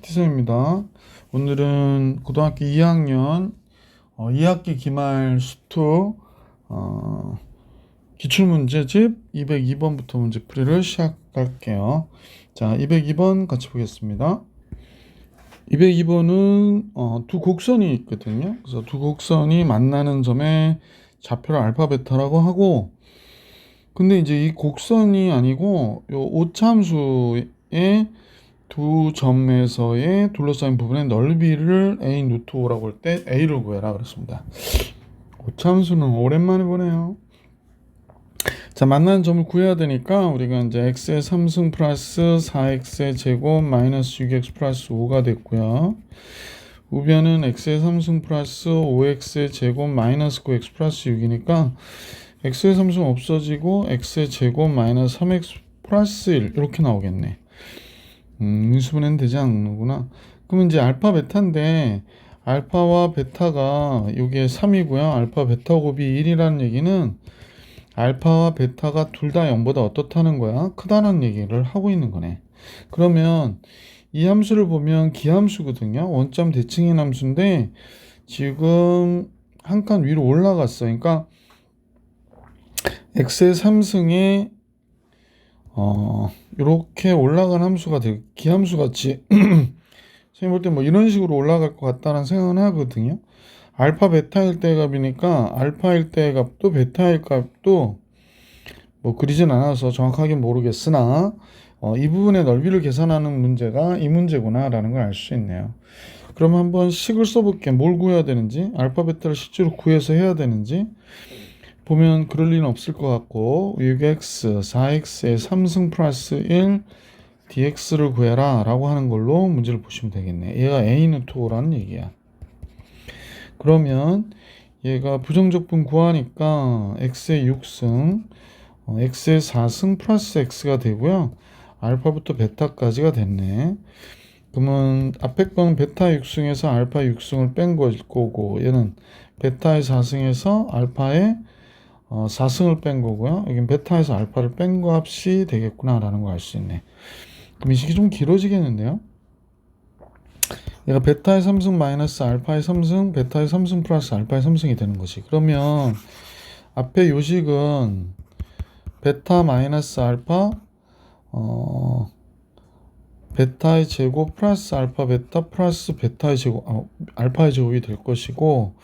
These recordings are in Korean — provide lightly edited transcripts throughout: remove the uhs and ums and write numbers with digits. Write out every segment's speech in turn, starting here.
PT쌤입니다. 오늘은 고등학교 2학년 2학기 기말 수투 기출문제집 202번부터 문제풀이를 시작할게요. 자, 202번 같이 보겠습니다. 202번은 두 곡선이 있거든요. 그래서 두 곡선이 만나는 점에 좌표를 알파 베타라고 하고, 근데 이제 이 곡선이 아니고 요 오참수의 두 점에서의 둘러싸인 부분의 넓이를 a 루트 5라고 할 때 a를 구해라 그랬습니다. 오참수는 오랜만에 보네요. 자, 만나는 점을 구해야 되니까 우리가 이제 x의 3승 플러스 4x의 제곱 마이너스 6x 플러스 5가 됐고요. 우변은 x의 3승 플러스 5x의 제곱 마이너스 9x 플러스 6이니까 x의 3승 없어지고 x의 제곱 마이너스 3x 플러스 1 이렇게 나오겠네. 인수분해는 되지 않는구나. 그러면 이제 알파 베타인데 알파와 베타가 여기에 3이고요. 알파 베타 곱이 1이라는 얘기는 알파와 베타가 둘 다 0보다 어떻다는 거야? 크다는 얘기를 하고 있는 거네. 그러면 이 함수를 보면 기함수거든요. 원점 대칭인 함수인데 지금 한 칸 위로 올라갔어. 그러니까 x의 3승에 이렇게 올라간 함수가 기함수 같이 선생님 볼 때 뭐 이런 식으로 올라갈 것 같다는 생각은 하거든요. 알파 베타일 때 값이니까 알파일 때 값도 베타일 값도 뭐 그리진 않아서 정확하게 모르겠으나 이 부분의 넓이를 계산하는 문제가 이 문제구나 라는 걸 알 수 있네요. 그럼 한번 식을 써볼게. 뭘 구해야 되는지, 알파 베타를 실제로 구해서 해야 되는지 보면 그럴 리는 없을 것 같고, 6x, 4x의 3승 플러스 1 dx를 구해라 라고 하는 걸로 문제를 보시면 되겠네. 얘가 a 루트 5라는 얘기야. 그러면 얘가 부정적분 구하니까 x의 6승, x의 4승 플러스 x가 되고요. 알파부터 베타까지가 됐네. 그러면 앞에 건 베타 6승에서 알파 6승을 뺀 거고, 얘는 베타의 4승에서 알파의 4승을 뺀 거고요. 여긴 베타에서 알파를 뺀 거 값이 되겠구나 라는 걸 알 수 있네. 그럼 이 식이 좀 길어지겠는데요. 얘가 베타의 3승 마이너스 알파의 3승, 베타의 3승 플러스 알파의 3승이 되는 거지. 그러면 앞에 요식은 베타 마이너스 알파 베타의 제곱 플러스 알파 베타 플러스 베타의 제곱 알파의 제곱이 될 것이고,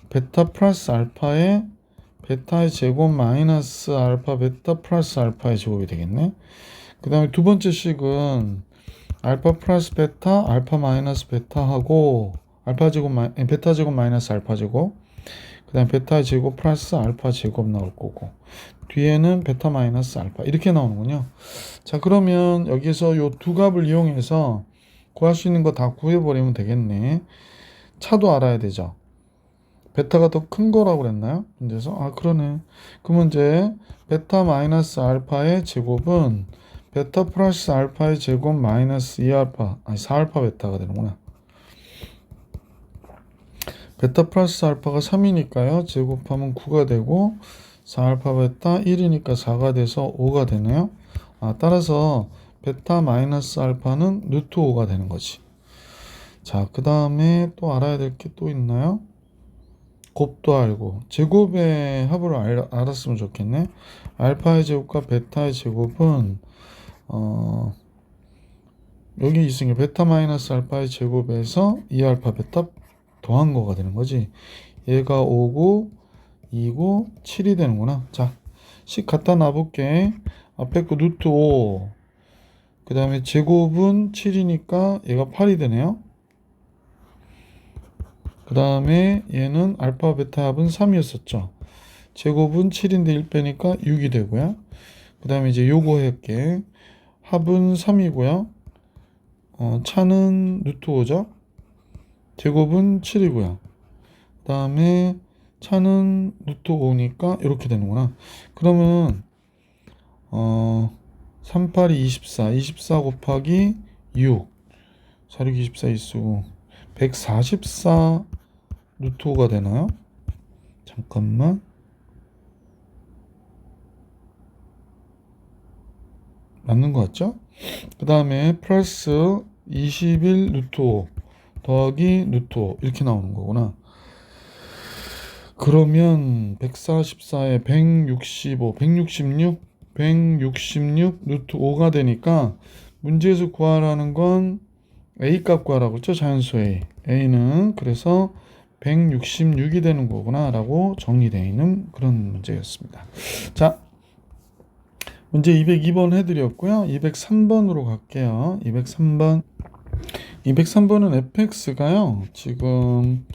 베타 플러스 알파의 베타의 제곱 마이너스 알파 베타 플러스 알파의 제곱이 되겠네. 그 다음에 두 번째 식은 알파 플러스 베타 알파 마이너스 베타하고 알파 제곱 베타 제곱 마이너스 알파 제곱, 그 다음에 베타 제곱 플러스 알파 제곱 나올 거고, 뒤에는 베타 마이너스 알파 이렇게 나오는군요. 자, 그러면 여기서 요 두 값을 이용해서 구할 수 있는 거 다 구해버리면 되겠네. 차도 알아야 되죠. 베타가 더 큰 거라고 그랬나요? 문제에서? 그러네. 그 문제 베타 마이너스 알파의 제곱은 베타 플러스 알파의 제곱 마이너스 2알파 4알파 베타가 되는구나. 베타 플러스 알파가 3이니까요. 제곱하면 9가 되고 4알파 베타 1이니까 4가 돼서 5가 되네요. 따라서 베타 마이너스 알파는 루트 5가 되는 거지. 자, 그 다음에 또 알아야 될 게 또 있나요? 곱도 알고 제곱의 합을 알았으면 좋겠네. 알파의 제곱과 베타의 제곱은 여기 있으니 베타 마이너스 알파의 제곱에서 2알파 베타 더한 거가 되는 거지. 얘가 5고 2고 7이 되는구나. 자, 식 갖다 놔볼게. 앞에 거 루트 5, 그 다음에 제곱은 7이니까 얘가 8이 되네요. 그 다음에 얘는 알파 베타 합은 3이었었죠. 제곱은 7인데 1 빼니까 6이 되고요. 그 다음에 이제 요거 할게. 합은 3이고요. 차는 루트 5죠. 제곱은 7이고요. 그 다음에 차는 루트 5니까 이렇게 되는구나. 그러면 3, 8이 24, 24 곱하기 6, 4, 6, 24 있고 144 루트 5가 되나요? 잠깐만. 맞는 것 같죠? 그 다음에 플러스 21 루트 5 더하기 루트 5 이렇게 나오는 거구나. 그러면 144에 165, 166 루트 5가 되니까 문제에서 구하라는 건 A 값 구하라고 했죠. 자연수 A. A는 그래서 166이 되는 거구나 라고 정리되어 있는 그런 문제였습니다. 자, 문제 202번 해드렸고요. 203번으로 갈게요. 203번은 fx가요. 지금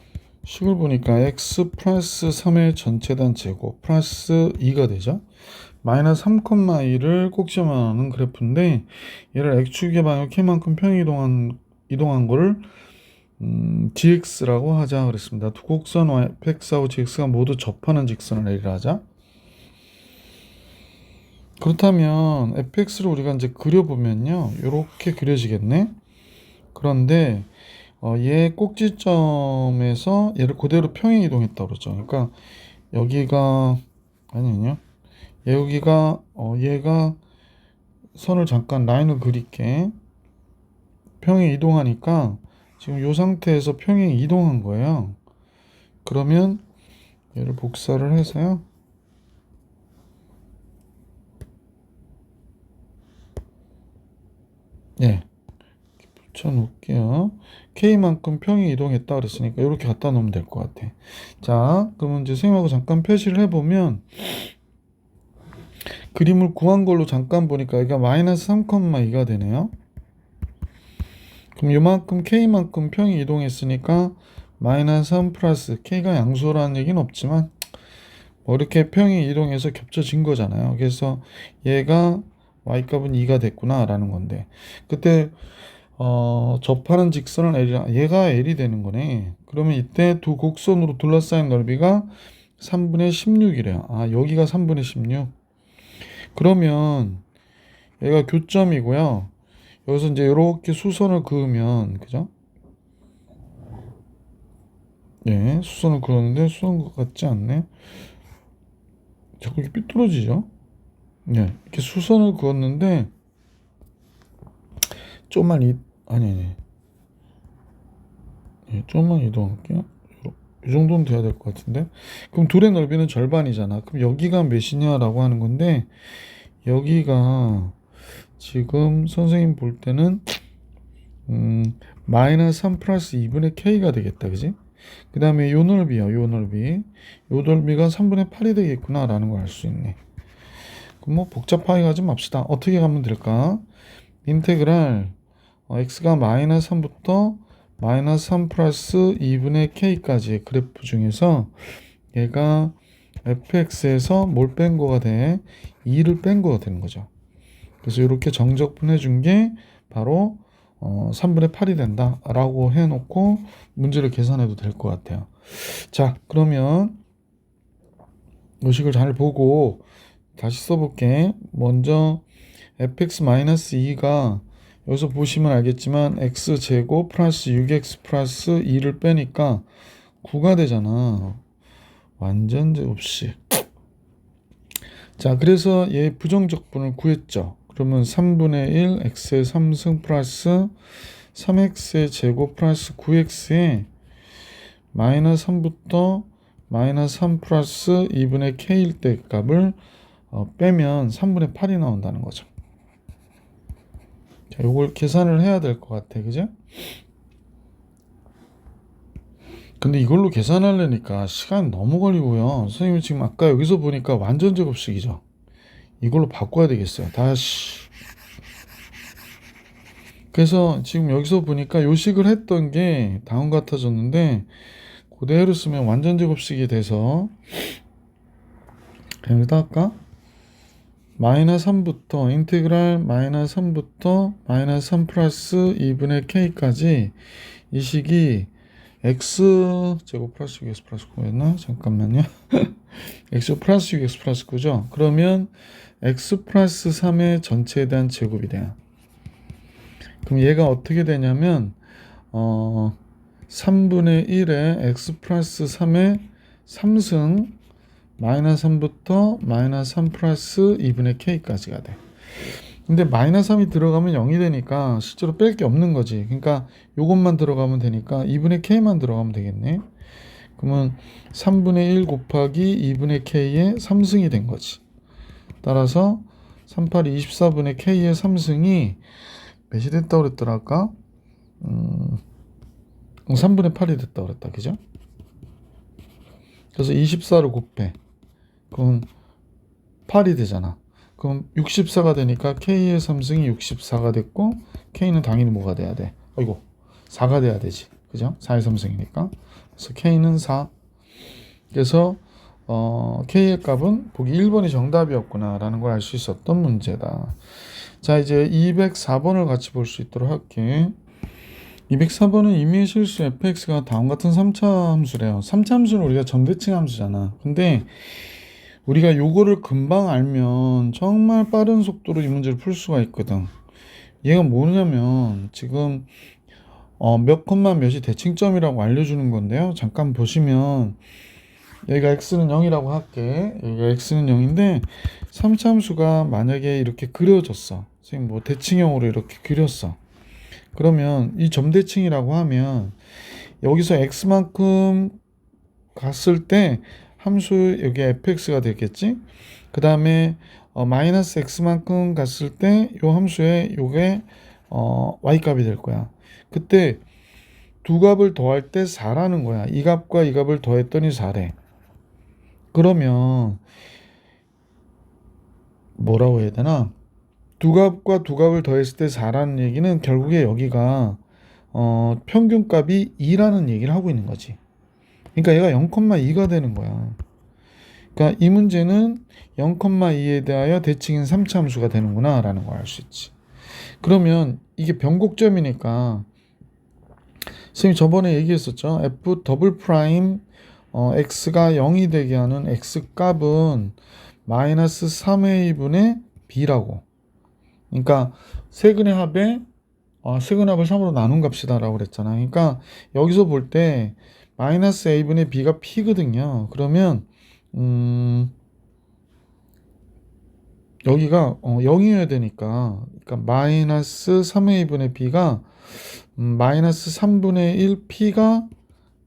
식을 보니까 x 플러스 3의 전체단 제곱 플러스 2가 되죠. 마이너스 3,2를 꼭지점하는 그래프인데 얘를 x축의 방향 k만큼 이동한 거를 gx라고 하자 그랬습니다. 두 곡선 fx하고 gx가 모두 접하는 직선을 L이라 하자. 그렇다면 fx를 우리가 이제 그려보면요, 이렇게 그려지겠네. 그런데 얘 꼭지점에서 얘를 그대로 평행 이동했다고 그러죠. 그러니까 여기가 아니요, 여기가 얘가 선을 잠깐 라인을 그릴게. 평행 이동하니까 지금 이 상태에서 평행 이동한 거예요. 그러면 얘를 복사를 해서요. 예, 붙여놓을게요. K만큼 평행 이동했다 그랬으니까 이렇게 갖다 놓으면 될 것 같아. 자, 그러면 이제 선생님하고 잠깐 표시를 해보면 그림을 구한 걸로 잠깐 보니까 여기가 마이너스 3,2가 되네요. 그럼 요만큼 K만큼 평행 이동했으니까 마이너스 3 플러스 K가 양수라는 얘기는 없지만 이렇게 평행 이동해서 겹쳐진 거잖아요. 그래서 얘가 Y값은 2가 됐구나 라는 건데, 그때 접하는 직선은 L이라, 얘가 L이 되는 거네. 그러면 이때 두 곡선으로 둘러싸인 넓이가 3분의 16이래요. 아, 여기가 3분의 16. 그러면 얘가 교점이고요. 여기서 이제 이렇게 수선을 그으면, 그죠? 예, 수선을 그었는데 수선 것 같지 않네. 자꾸 이렇게 삐뚤어지죠? 예, 이렇게 수선을 그었는데 좀만 아니. 예, 좀만 이동할게요. 이 정도는 돼야 될 것 같은데. 그럼 둘의 넓이는 절반이잖아. 그럼 여기가 몇이냐라고 하는 건데, 여기가 지금 선생님 볼 때는 마이너스 3 플러스 2분의 K가 되겠다. 그지? 그 다음에 요 넓이요. 요 넓이가 3분의 8이 되겠구나 라는 걸 알 수 있네. 그럼 뭐 복잡하게 가지 맙시다. 어떻게 가면 될까? 인테그랄 x가 마이너스 3부터 마이너스 3 플러스 2분의 k까지의 그래프 중에서 얘가 fx에서 뭘 뺀 거가 돼? 2를 뺀 거가 되는 거죠. 그래서 이렇게 정적분 해준 게 바로 3분의 8이 된다 라고 해놓고 문제를 계산해도 될 것 같아요. 자, 그러면 요식을 잘 보고 다시 써볼게. 먼저 fx-2가 여기서 보시면 알겠지만 x제곱 플러스 6x 플러스 2를 빼니까 9가 되잖아. 완전 제곱식. 자, 그래서 얘 부정적분을 구했죠. 그러면 3분의 1 x의 3승 플러스 3x의 제곱 플러스 9x에 마이너스 3부터 마이너스 3 플러스 2분의 k일 때 값을 빼면 3분의 8이 나온다는 거죠. 자, 요걸 계산을 해야 될 것 같아. 그죠? 근데 이걸로 계산하려니까 시간 너무 걸리고요. 선생님 지금 아까 여기서 보니까 완전 제곱식이죠. 이걸로 바꿔야 되겠어요. 다시. 그래서 지금 여기서 보니까 요식을 했던 게 다음 같아졌는데 그대로 쓰면 완전 제곱식이 돼서 여기다 할까? 마이너스 3부터 인테그랄 마이너스 3부터 마이너스 3 플러스 2분의 k까지 이 식이 x 제곱 플러스 6x 플러스 9였나? 잠깐만요. x 플러스 6x 플러스 9죠. 그러면 x 플러스 3의 전체에 대한 제곱이 돼요. 그럼 얘가 어떻게 되냐면 3분의 1에 x 플러스 3의 3승 마이너스 3부터 마이너스 3 플러스 2분의 k까지가 돼. 근데 마이너스 3이 들어가면 0이 되니까 실제로 뺄 게 없는 거지. 그러니까 요것만 들어가면 되니까 2분의 k만 들어가면 되겠네. 그러면 3분의 1 곱하기 2분의 k의 3승이 된 거지. 따라서 38이 24분의 k의 3승이 몇이 됐다고 그랬더라 아까? 3분의 8이 됐다고 그랬다. 그죠? 그래서 24를 곱해. 그럼 8이 되잖아. 그럼 64가 되니까 k의 3승이 64가 됐고 k는 당연히 뭐가 돼야 돼? 아이고 4가 돼야 되지. 그죠? 4의 3승이니까. 그래서 k는 4. 그래서 k의 값은 보기 1번이 정답이었구나 라는 걸 알 수 있었던 문제다. 자, 이제 204번을 같이 볼 수 있도록 할게. 204번은 임의의 실수 fx가 다음 같은 3차 함수래요. 3차 함수는 우리가 점대칭 함수잖아. 근데 우리가 요거를 금방 알면 정말 빠른 속도로 이 문제를 풀 수가 있거든. 얘가 뭐냐면 지금 몇 콤마 몇이 대칭점이라고 알려주는 건데요. 잠깐 보시면 여기가 x는 0이라고 할게. 여기가 x는 0인데 3차 함수가 만약에 이렇게 그려졌어. 선생님 뭐 대칭형으로 이렇게 그렸어. 그러면 이 점대칭이라고 하면 여기서 x만큼 갔을 때 함수 여기 fx가 되겠지. 그 다음에 마이너스 x만큼 갔을 때 요 함수에 요게 y 값이 될 거야. 그때 두 값을 더할 때 4라는 거야. 이 값과 이 값을 더했더니 4래. 그러면 뭐라고 해야 되나? 두 값과 두 값을 더했을 때 4라는 얘기는 결국에 여기가 평균값이 2라는 얘기를 하고 있는 거지. 그러니까 얘가 0,2가 되는 거야. 그러니까 이 문제는 0,2에 대하여 대칭인 3차 함수가 되는구나 라는 걸 알 수 있지. 그러면 이게 변곡점이니까 선생님 저번에 얘기했었죠. f 더블 프라임 x가 0이 되게 하는 x 값은 마이너스 3의 2분의 b라고. 그러니까 세근의 합에 세근합을 3으로 나눈 값이다 라고 그랬잖아. 그러니까 여기서 볼 때 마이너스 a분의 b가 p거든요. 그러면 여기가 0이어야 되니까 그러니까 마이너스 3의 2분의 b가 마이너스 3분의 1 p가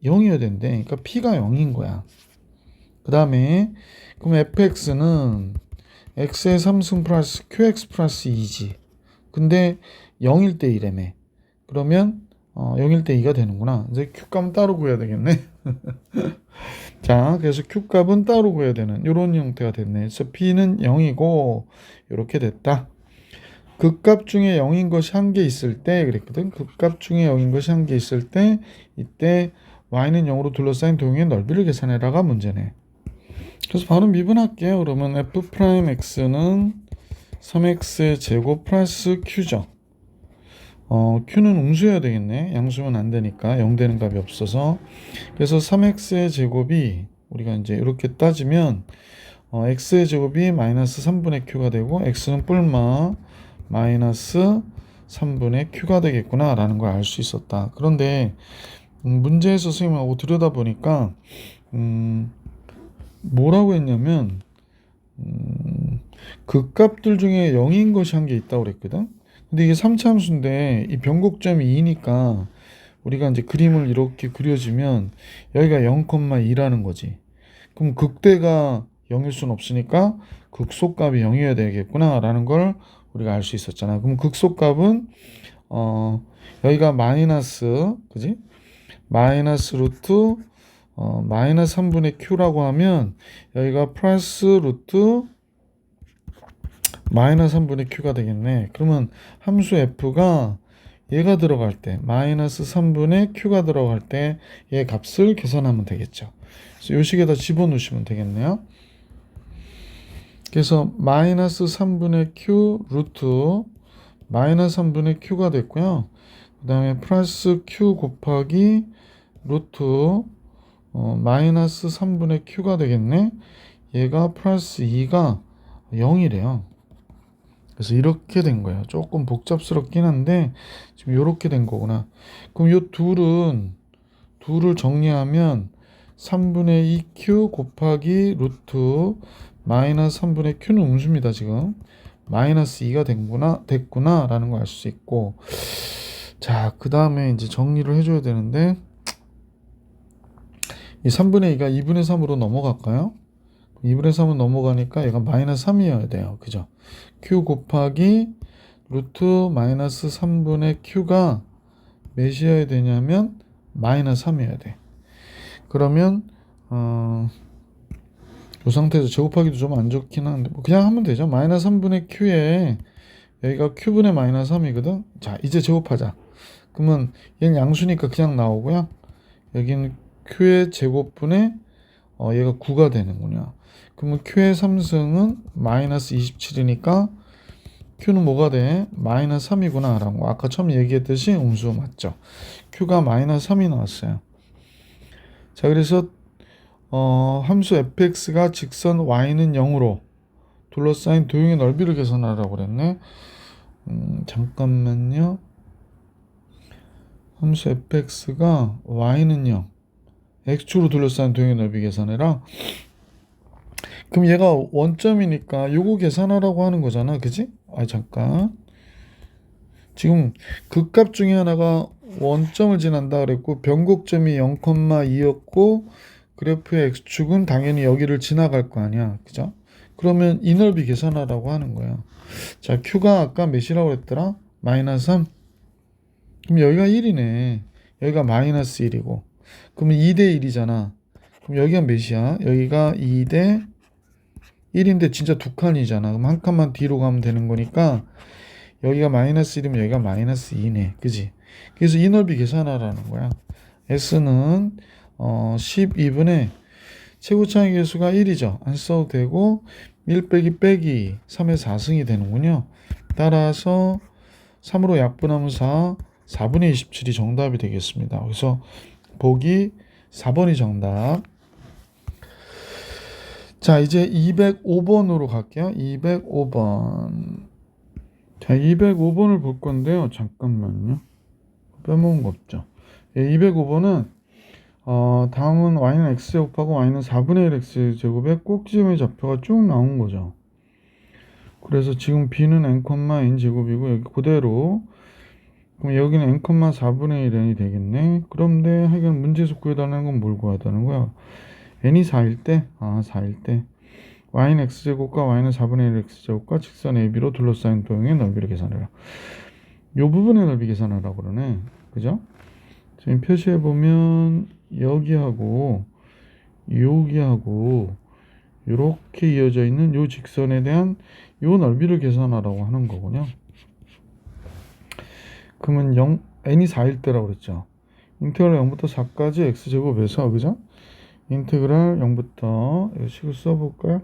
0이어야 된대. 그러니까 p가 0인 거야. 그 다음에 그럼 fx는 x의 3승 플러스 qx 플러스 2지. 근데 0일 때 1이라며. 그러면 0일 때 2가 되는구나. 이제 q값은 따로 구해야 되겠네. 자, 그래서 q값은 따로 구해야 되는 이런 형태가 됐네. 그래서 p는 0이고 이렇게 됐다. 극값 중에 0인 것이 한 개 있을 때 그랬거든. 극값 중에 0인 것이 한 개 있을 때 이때 y는 0으로 둘러싸인 도형의 넓이를 계산해라가 문제네. 그래서 바로 미분할게요. 그러면 f'x는 3x 제곱 플러스 q죠. q는 음수여야 되겠네. 양수면 안 되니까 0 되는 값이 없어서. 그래서 3x의 제곱이 우리가 이제 이렇게 따지면 x의 제곱이 마이너스 3분의 q가 되고 x는 뿔마 마이너스 3분의 q가 되겠구나 라는 걸 알 수 있었다. 그런데 문제에서 선생님하고 들여다보니까 뭐라고 했냐면 극값들 중에 0인 것이 한 개 있다고 그랬거든. 근데 이게 3차 함수인데 이 변곡점이 2니까 우리가 이제 그림을 이렇게 그려주면 여기가 0,2라는 거지. 그럼 극대가 0일 수는 없으니까 극소값이 0이어야 되겠구나 라는 걸 우리가 알 수 있었잖아. 그럼 극소값은 여기가 마이너스 그지? 마이너스 루트 마이너스 3분의 q라고 하면 여기가 플러스 루트 마이너스 3분의 q가 되겠네. 그러면 함수 f가 얘가 들어갈 때 마이너스 3분의 q가 들어갈 때 얘 값을 계산하면 되겠죠. 그래서 이 식에다 집어넣으시면 되겠네요. 그래서 마이너스 3분의 q 루트 마이너스 3분의 q가 됐고요. 그 다음에 플러스 q 곱하기 루트 마이너스 3분의 q가 되겠네. 얘가 플러스 2가 0이래요. 그래서 이렇게 된 거예요. 조금 복잡스럽긴 한데 지금 이렇게 된 거구나. 그럼 이 둘을 정리하면 3분의 2q 곱하기 루트 마이너스 3분의 q는 음수입니다. 지금 마이너스 2가 됐구나라는 걸 알 수 있고, 자, 그 다음에 이제 정리를 해줘야 되는데, 이 3분의 2가 2분의 3으로 넘어갈까요? 2분의 3은 넘어가니까 얘가 마이너스 3이어야 돼요. 그죠? q 곱하기 루트 마이너스 3분의 q가 몇이어야 되냐면 마이너스 3이어야 돼. 그러면 이 상태에서 제곱하기도 좀 안 좋긴 한데 뭐 그냥 하면 되죠. 마이너스 3분의 q에 여기가 q분의 마이너스 3이거든. 자, 이제 제곱하자. 그러면 얘는 양수니까 그냥 나오고요. 여기는 q의 제곱분의 얘가 9가 되는군요. 그러면 q의 3승은 마이너스 27이니까 q는 뭐가 돼? 마이너스 3이구나 라고 아까 처음 얘기했듯이 음수 맞죠? q가 마이너스 3이 나왔어요. 자, 그래서 함수 fx가 직선 y는 0으로 둘러싸인 도형의 넓이를 계산하라고 그랬네. 잠깐만요. 함수 fx가 y는 0, x축으로 둘러싸인 도형의 넓이 계산해라. 그럼 얘가 원점이니까 요거 계산하라고 하는 거잖아, 그지? 잠깐. 지금 극값 중에 하나가 원점을 지난다 그랬고 변곡점이 0,2였고 그래프의 x축은 당연히 여기를 지나갈 거 아니야, 그죠? 그러면 이 넓이 계산하라고 하는 거야. 자, q가 아까 몇이라고 그랬더라? 마이너스 3. 그럼 여기가 1이네. 여기가 마이너스 1이고. 그러면 2대 1이잖아. 그럼 여기가 몇이야? 여기가 2대 1인데 진짜 두 칸이잖아. 그럼 한 칸만 뒤로 가면 되는 거니까 여기가 마이너스 1이면 여기가 마이너스 2네. 그지? 그래서 이 넓이 계산하라는 거야. S는 12분의 최고차의 개수가 1이죠. 안 써도 되고 1 빼기 3의 4승이 되는군요. 따라서 3으로 약분하면 4분의 27이 정답이 되겠습니다. 그래서 보기 4번이 정답. 자, 이제 205번으로 갈게요. 205번. 자, 205번을 볼 건데요. 잠깐만요. 빼먹은 거 없죠. 205번은 다음은 y는 x제곱하고 y는 4분의 1 x제곱의 꼭지점의 좌표가 쭉 나온 거죠. 그래서 지금 b는 n, n제곱이고 여기 그대로, 그럼 여기는 n, 4분의 1 n이 되겠네. 그런데 하여간 문제에서 구해달라는 건 뭘 구하다는 거야? n이 4일 때, 4일 때 y는 x제곱과 y는 4분의 1 x제곱과 직선 AB로 둘러싸인 도형의 넓이를 계산해라. 요 부분의 넓이 계산하라고 그러네. 그죠? 지금 표시해 보면 여기하고 여기하고 이렇게 이어져 있는 요 직선에 대한 요 넓이를 계산하라고 하는 거군요. 그러면 n이 4일 때라고 그랬죠. 인테그랄 0부터 4까지 x제곱에서, 그죠? 인테그랄 0부터 이 식을 써볼까요?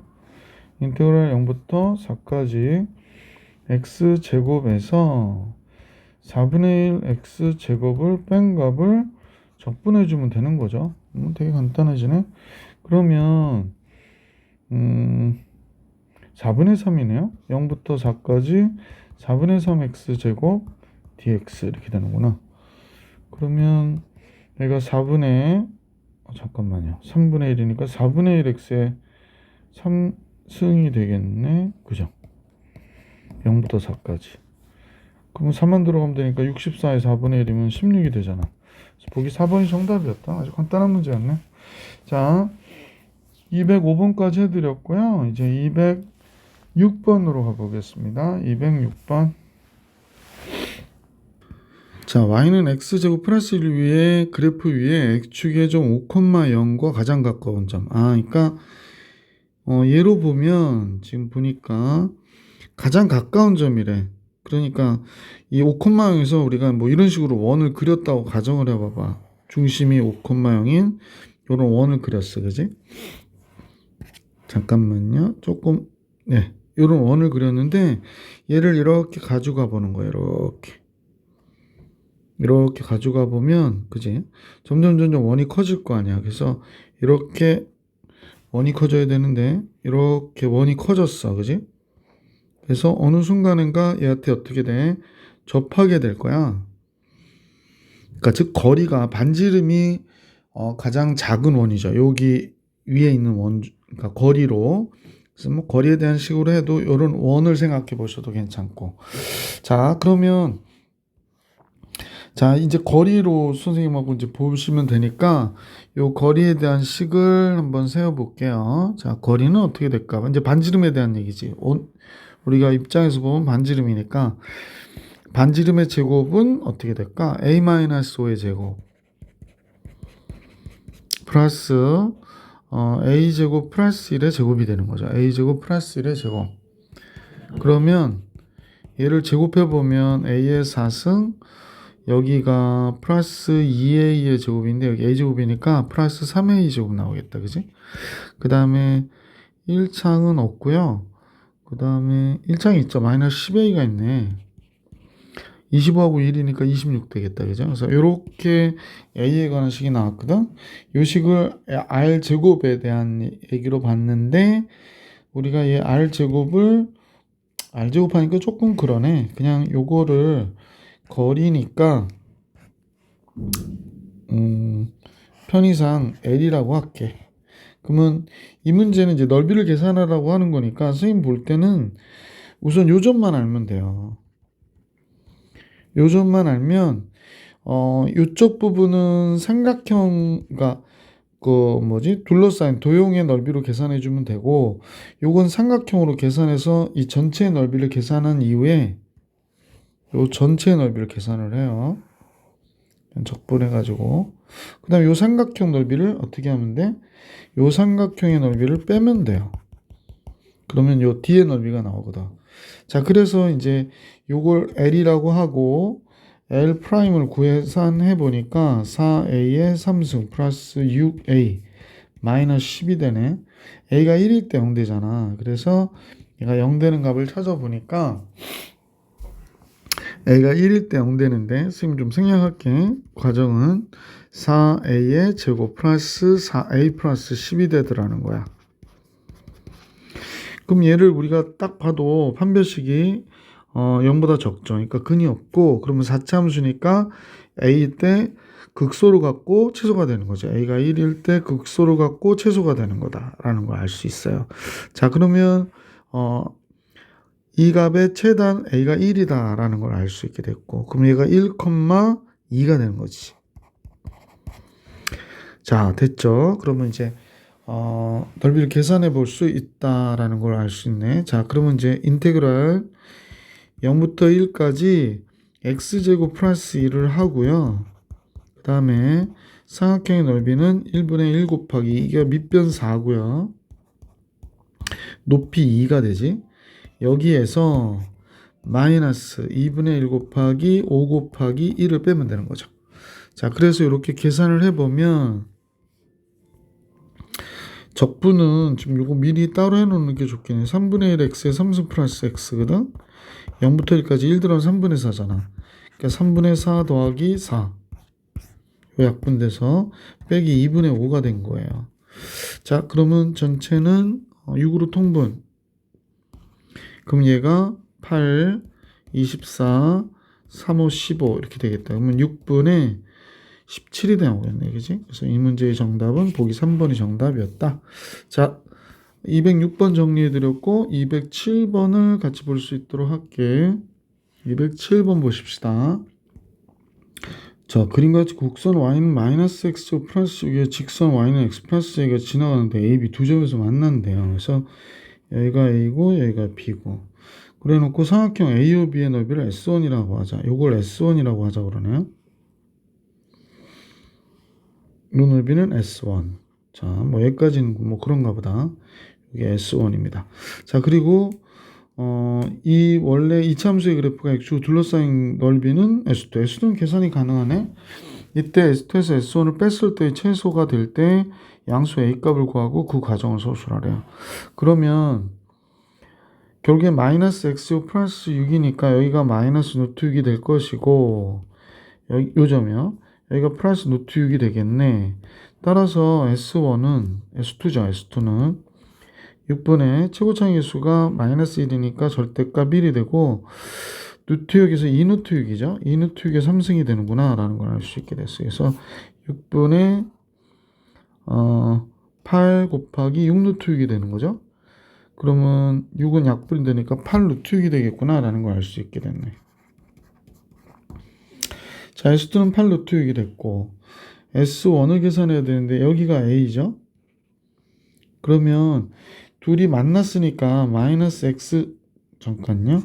인테그랄 0부터 4까지 x제곱에서 4분의 1 x제곱을 뺀 값을 적분해주면 되는 거죠. 되게 간단해지네. 그러면 4분의 3이네요. 0부터 4까지 4분의 3 x제곱 dx 이렇게 되는구나. 그러면 내가 3분의 1이니까 4분의 1 x의 3승이 되겠네. 그죠? 0부터 4까지. 그러면 4만 들어가면 되니까 64에 4분의 1이면 16이 되잖아. 보기 4번이 정답이었다. 아주 간단한 문제였네. 자, 205번까지 해드렸고요. 이제 206번으로 가보겠습니다. 206번. 자, y는 x제곱 플러스 1 위에 그래프 위에 x축의 점 5,0과 가장 가까운 점. 그러니까 얘로 보면 지금 보니까 가장 가까운 점이래. 그러니까 이 5,0에서 우리가 뭐 이런 식으로 원을 그렸다고 가정을 해봐봐. 중심이 5,0인 이런 원을 그렸어, 그지? 잠깐만요. 조금, 네, 이런 원을 그렸는데 얘를 이렇게 가져가 보는 거예요. 이렇게 가져가 보면, 그지? 점점 원이 커질 거 아니야. 그래서 이렇게 원이 커져야 되는데 이렇게 원이 커졌어, 그지? 그래서 어느 순간인가 얘한테 어떻게 돼? 접하게 될 거야. 그러니까 즉 거리가 반지름이 가장 작은 원이죠. 여기 위에 있는 원, 그러니까 거리로 그래서 뭐 거리에 대한 식으로 해도 이런 원을 생각해 보셔도 괜찮고. 자, 그러면 자, 이제 거리로 선생님하고 이제 보시면 되니까 요 거리에 대한 식을 한번 세워 볼게요. 자, 거리는 어떻게 될까? 이제 반지름에 대한 얘기지. 우리가 입장에서 보면 반지름이니까 반지름의 제곱은 어떻게 될까? a-5의 제곱 플러스 a제곱 플러스 1의 제곱이 되는 거죠. a제곱 플러스 1의 제곱. 그러면 얘를 제곱해 보면 a의 4승 여기가 플러스 2a의 제곱인데 여기 a제곱이니까 플러스 3a 제곱 나오겠다. 그지? 그 다음에 1창은 없고요. 그 다음에 1창이 있죠. 마이너스 10a가 있네. 25하고 1이니까 26 되겠다. 그죠? 그래서 이렇게 a에 관한 식이 나왔거든. 이 식을 r 제곱에 대한 얘기로 봤는데 우리가 이 r 제곱을 r 제곱하니까 조금 그러네. 그냥 요거를 거리니까 편의상 L이라고 할게. 그러면 이 문제는 이제 넓이를 계산하라고 하는 거니까 선생님 볼 때는 우선 요 점만 알면 돼요. 요 점만 알면 요쪽 부분은 삼각형, 그러니까 둘러싸인 도형의 넓이로 계산해 주면 되고 요건 삼각형으로 계산해서 이 전체의 넓이를 계산한 이후에 요 전체의 넓이를 계산을 해요. 적분해가지고 그 다음에 요 삼각형 넓이를 어떻게 하면 돼? 요 삼각형의 넓이를 빼면 돼요. 그러면 요 뒤에 넓이가 나오거든. 자, 그래서 이제 요걸 L이라고 하고 L 프라임을 구해산해 보니까 4A의 3승 플러스 6A 마이너스 10이 되네. A가 1일 때 0 되잖아. 그래서 얘가 0 되는 값을 찾아보니까 a가 1일 때 0 되는데 선생님 좀 생략할게. 과정은 4a의 제곱 플러스 4a 플러스 10이 되더라는 거야. 그럼 얘를 우리가 딱 봐도 판별식이 0보다 적죠. 그러니까 근이 없고 그러면 4차 함수니까 a 때 극소로 갖고 최소가 되는 거죠. a가 1일 때 극소로 갖고 최소가 되는 거다라는 걸 알 수 있어요. 자, 그러면 이 값의 최단 a가 1이다 라는 걸 알 수 있게 됐고 그럼 얘가 1,2가 되는 거지. 자, 됐죠. 그러면 이제 넓이를 계산해 볼 수 있다라는 걸 알 수 있네. 자, 그러면 이제 인테그랄 0부터 1까지 x제곱 플러스 1을 하고요. 그 다음에 삼각형의 넓이는 1분의 1 곱하기 이게 밑변 4고요. 높이 2가 되지. 여기에서 마이너스 2분의 1 곱하기 5 곱하기 1을 빼면 되는 거죠. 자, 그래서 이렇게 계산을 해보면 적분은 지금 요거 미리 따로 해놓는 게 좋긴 해. 3분의 1 x의 3승 플러스 x거든. 0부터 1까지 1 들어가면 3분의 4잖아. 그러니까 3분의 4 더하기 4 요 약분돼서 빼기 2분의 5가 된 거예요. 자, 그러면 전체는 6으로 통분. 그럼 얘가 8, 24, 3, 5, 15 이렇게 되겠다. 그러면 6분의 17이 나오겠네. 그지? 그래서 이 문제의 정답은 보기 3번이 정답이었다. 자, 206번 정리해드렸고 207번을 같이 볼 수 있도록 할게. 207번 보십시다. 자, 그림같이 곡선 y는 마이너스 x제곱 플러스 6에 직선 y는 x 플러스 a가 지나가는데 a, b 두 점에서 만난대요. 그래서 여기가 a고 여기가 b고 그래 놓고 삼각형 a와 b의 넓이를 s1이라고 하자. 요걸 s1이라고 하자 그러네. 요 넓이는 s1. 자, 뭐 여기까지는 뭐 그런가 보다. 이게 s1입니다. 자, 그리고 이 원래 이차함수의 그래프가 x축 둘러싸인 넓이는 s2. s2는 계산이 가능하네. 이때 s2에서 s1을 뺐을 때 최소가 될 때 양수 a 값을 구하고 그 과정을 소술하래요. 그러면 결국에 마이너스 x제곱 플러스 6이니까 여기가 마이너스 루트 6이 될 것이고 여기 요 점이요. 여기가 플러스 루트 6이 되겠네. 따라서 S1은 S2죠. S2는 6분의 최고차항계수가 마이너스 1이니까 절대값 1이 되고 루트 6에서 2루트 6이죠. 2루트 6의 3승이 되는구나 라는 걸 알 수 있게 됐어요. 그래서 6분의 8 곱하기 6루트 6이 되는 거죠. 그러면 6은 약분이 되니까 8 루트 6이 되겠구나 라는 걸 알 수 있게 됐네. 자, S2는 8 루트 6이 됐고 S1을 계산해야 되는데 여기가 A죠. 그러면 둘이 만났으니까 마이너스 X 잠깐요.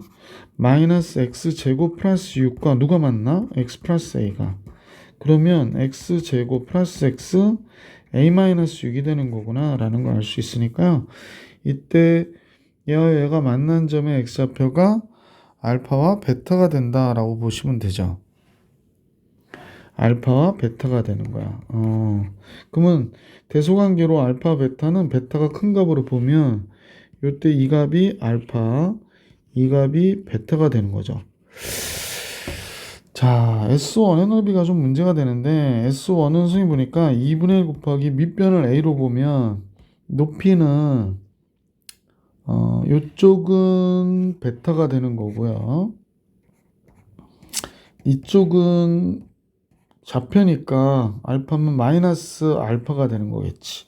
마이너스 X 제곱 플러스 6과 누가 만나? X 플러스 A가. 그러면 X 제곱 플러스 X A 마이너스 6이 되는 거구나 라는 걸 알 수 있으니까요. 이때 얘와 얘가 만난 점의 X좌표가 알파와 베타가 된다라고 보시면 되죠. 알파와 베타가 되는 거야. 그러면 대소관계로 알파, 베타는 베타가 큰 값으로 보면 이때 이 값이 알파, 이 값이 베타가 되는 거죠. 자, S1의 넓이가 좀 문제가 되는데 S1은 선생님 보니까 2분의 1 곱하기 밑변을 A로 보면 높이는 이쪽은 베타가 되는 거고요. 이쪽은 좌표니까 알파면 마이너스 알파가 되는 거겠지.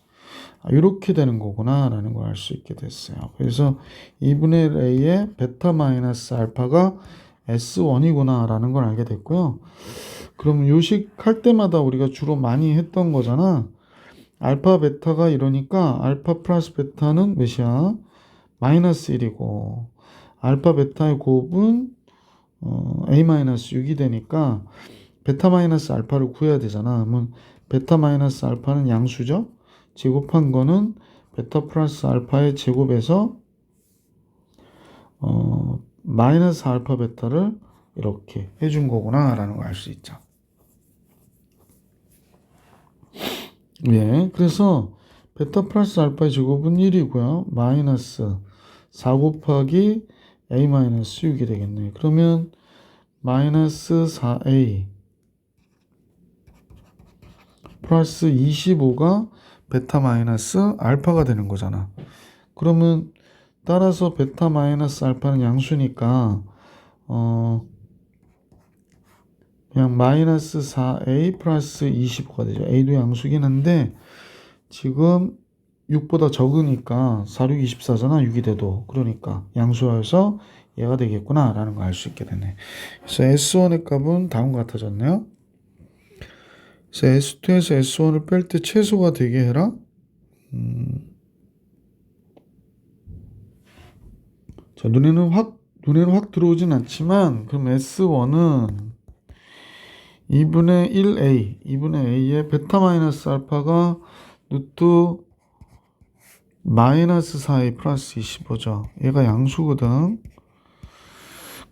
이렇게 되는 거구나 라는 걸 알 수 있게 됐어요. 그래서 2분의 1 A의 베타 마이너스 알파가 S1이구나 라는 걸 알게 됐고요. 그럼 요식 할 때마다 우리가 주로 많이 했던 거잖아. 알파 베타가 이러니까 알파 플러스 베타는 몇이야? 마이너스 1이고 알파 베타의 곱은 A 마이너스 6이 되니까 베타 마이너스 알파를 구해야 되잖아. 그러면 베타 마이너스 알파는 양수죠. 제곱한 거는 베타 플러스 알파의 제곱에서 마이너스 알파 베타를 이렇게 해준 거구나 라는 걸 알 수 있죠. 예, 그래서 베타 플러스 알파의 제곱은 1이고요. 마이너스 4 곱하기 A 마이너스 6이 되겠네. 그러면 마이너스 4A 플러스 25가 베타 마이너스 알파가 되는 거잖아. 그러면 따라서 베타 마이너스 알파는 양수니까 그냥 마이너스 4A 플러스 25가 되죠. A도 양수긴 한데 지금 6보다 적으니까 4, 6, 24잖아. 6이 돼도. 그러니까 양수화해서 얘가 되겠구나 라는 걸 알 수 있게 되네. 그래서 S1의 값은 다음과 같아졌네요. 그래서 S2에서 S1을 뺄 때 최소가 되게 해라. 자, 눈에는 확 들어오진 않지만 그럼 S1은 2분의 1A, 2분의 A의 베타 마이너스 알파가 루트 마이너스 4A 플러스 25죠. 얘가 양수거든.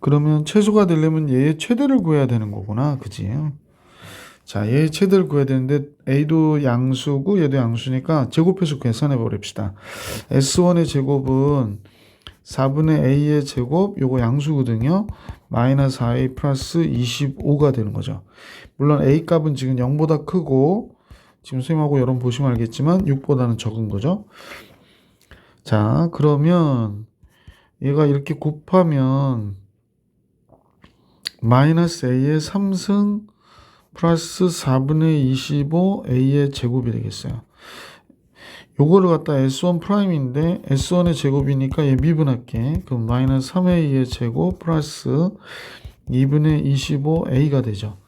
그러면 최소가 되려면 얘의 최대를 구해야 되는 거구나. 그지? 자, 얘의 최대를 구해야 되는데 A도 양수고 얘도 양수니까 제곱해서 계산해 버립시다. S1의 제곱은 4분의 A의 제곱, 요거 양수거든요. 마이너스 4A 플러스 25가 되는 거죠. 물론 A 값은 지금 0보다 크고 지금 선생님하고 여러분 보시면 알겠지만 6보다는 적은 거죠. 자, 그러면 얘가 이렇게 곱하면 마이너스 A의 3승 플러스 4분의 25 A의 제곱이 되겠어요. 요거를 갖다 S1 프라임인데 S1의 제곱이니까 얘 미분할게. 그럼 마이너스 3A의 제곱 플러스 2분의 25 A가 되죠.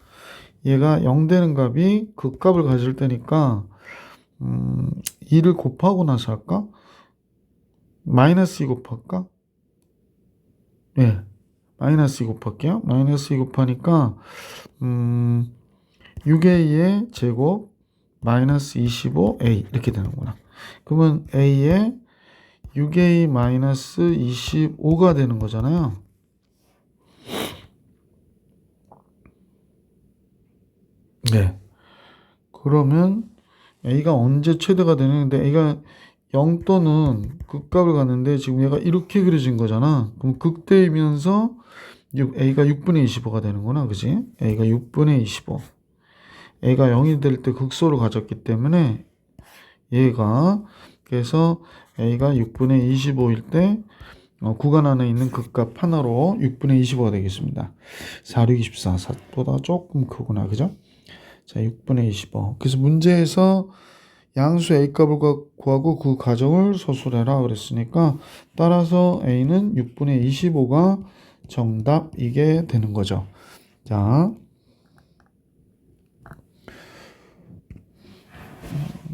얘가 0 되는 값이 그 값을 가질 때니까 2를 곱하고 나서 할까? 마이너스 2 곱할까? 네, 마이너스 2 곱할게요. 마이너스 2 곱하니까 6A의 제곱 마이너스 25A 이렇게 되는구나. 그러면 A의 6A 마이너스 25가 되는 거잖아요. 네. 그러면 A가 언제 최대가 되는데 A가 0 또는 극값을 갔는데 지금 얘가 이렇게 그려진 거잖아. 그럼 극대이면서 A가 6분의 25가 되는구나. 그지? A가 6분의 25. A가 0이 될 때 극소를 가졌기 때문에 얘가 그래서 A가 6분의 25일 때 구간 안에 있는 극값 하나로 6분의 25가 되겠습니다. 4, 6, 24, 4보다 조금 크구나. 그죠? 자, 6분의 25. 그래서 문제에서 양수 A 값을 구하고 그 과정을 서술해라 그랬으니까 따라서 A는 6분의 25가 정답이게 되는 거죠. 자,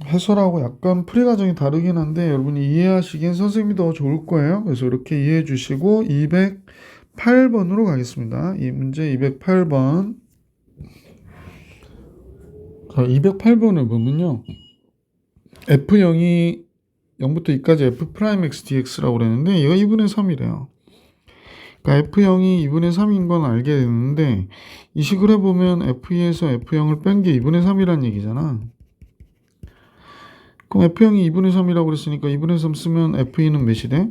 해설하고 약간 풀이 과정이 다르긴 한데 여러분이 이해하시기엔 선생님이 더 좋을 거예요. 그래서 이렇게 이해해 주시고 208번으로 가겠습니다. 이 문제 208번. 자, 208번을 보면요. F0이 0부터 2까지 F 프라임 X dx라고 그랬는데 얘가 2분의 3이래요. 그러니까 F0이 2분의 3인 건 알게 됐는데 이 식을 해보면 F2에서 F0을 뺀 게 2분의 3이란 얘기잖아. 그럼 F0이 2분의 3이라고 그랬으니까 2분의 3 쓰면 F2는 몇이 돼?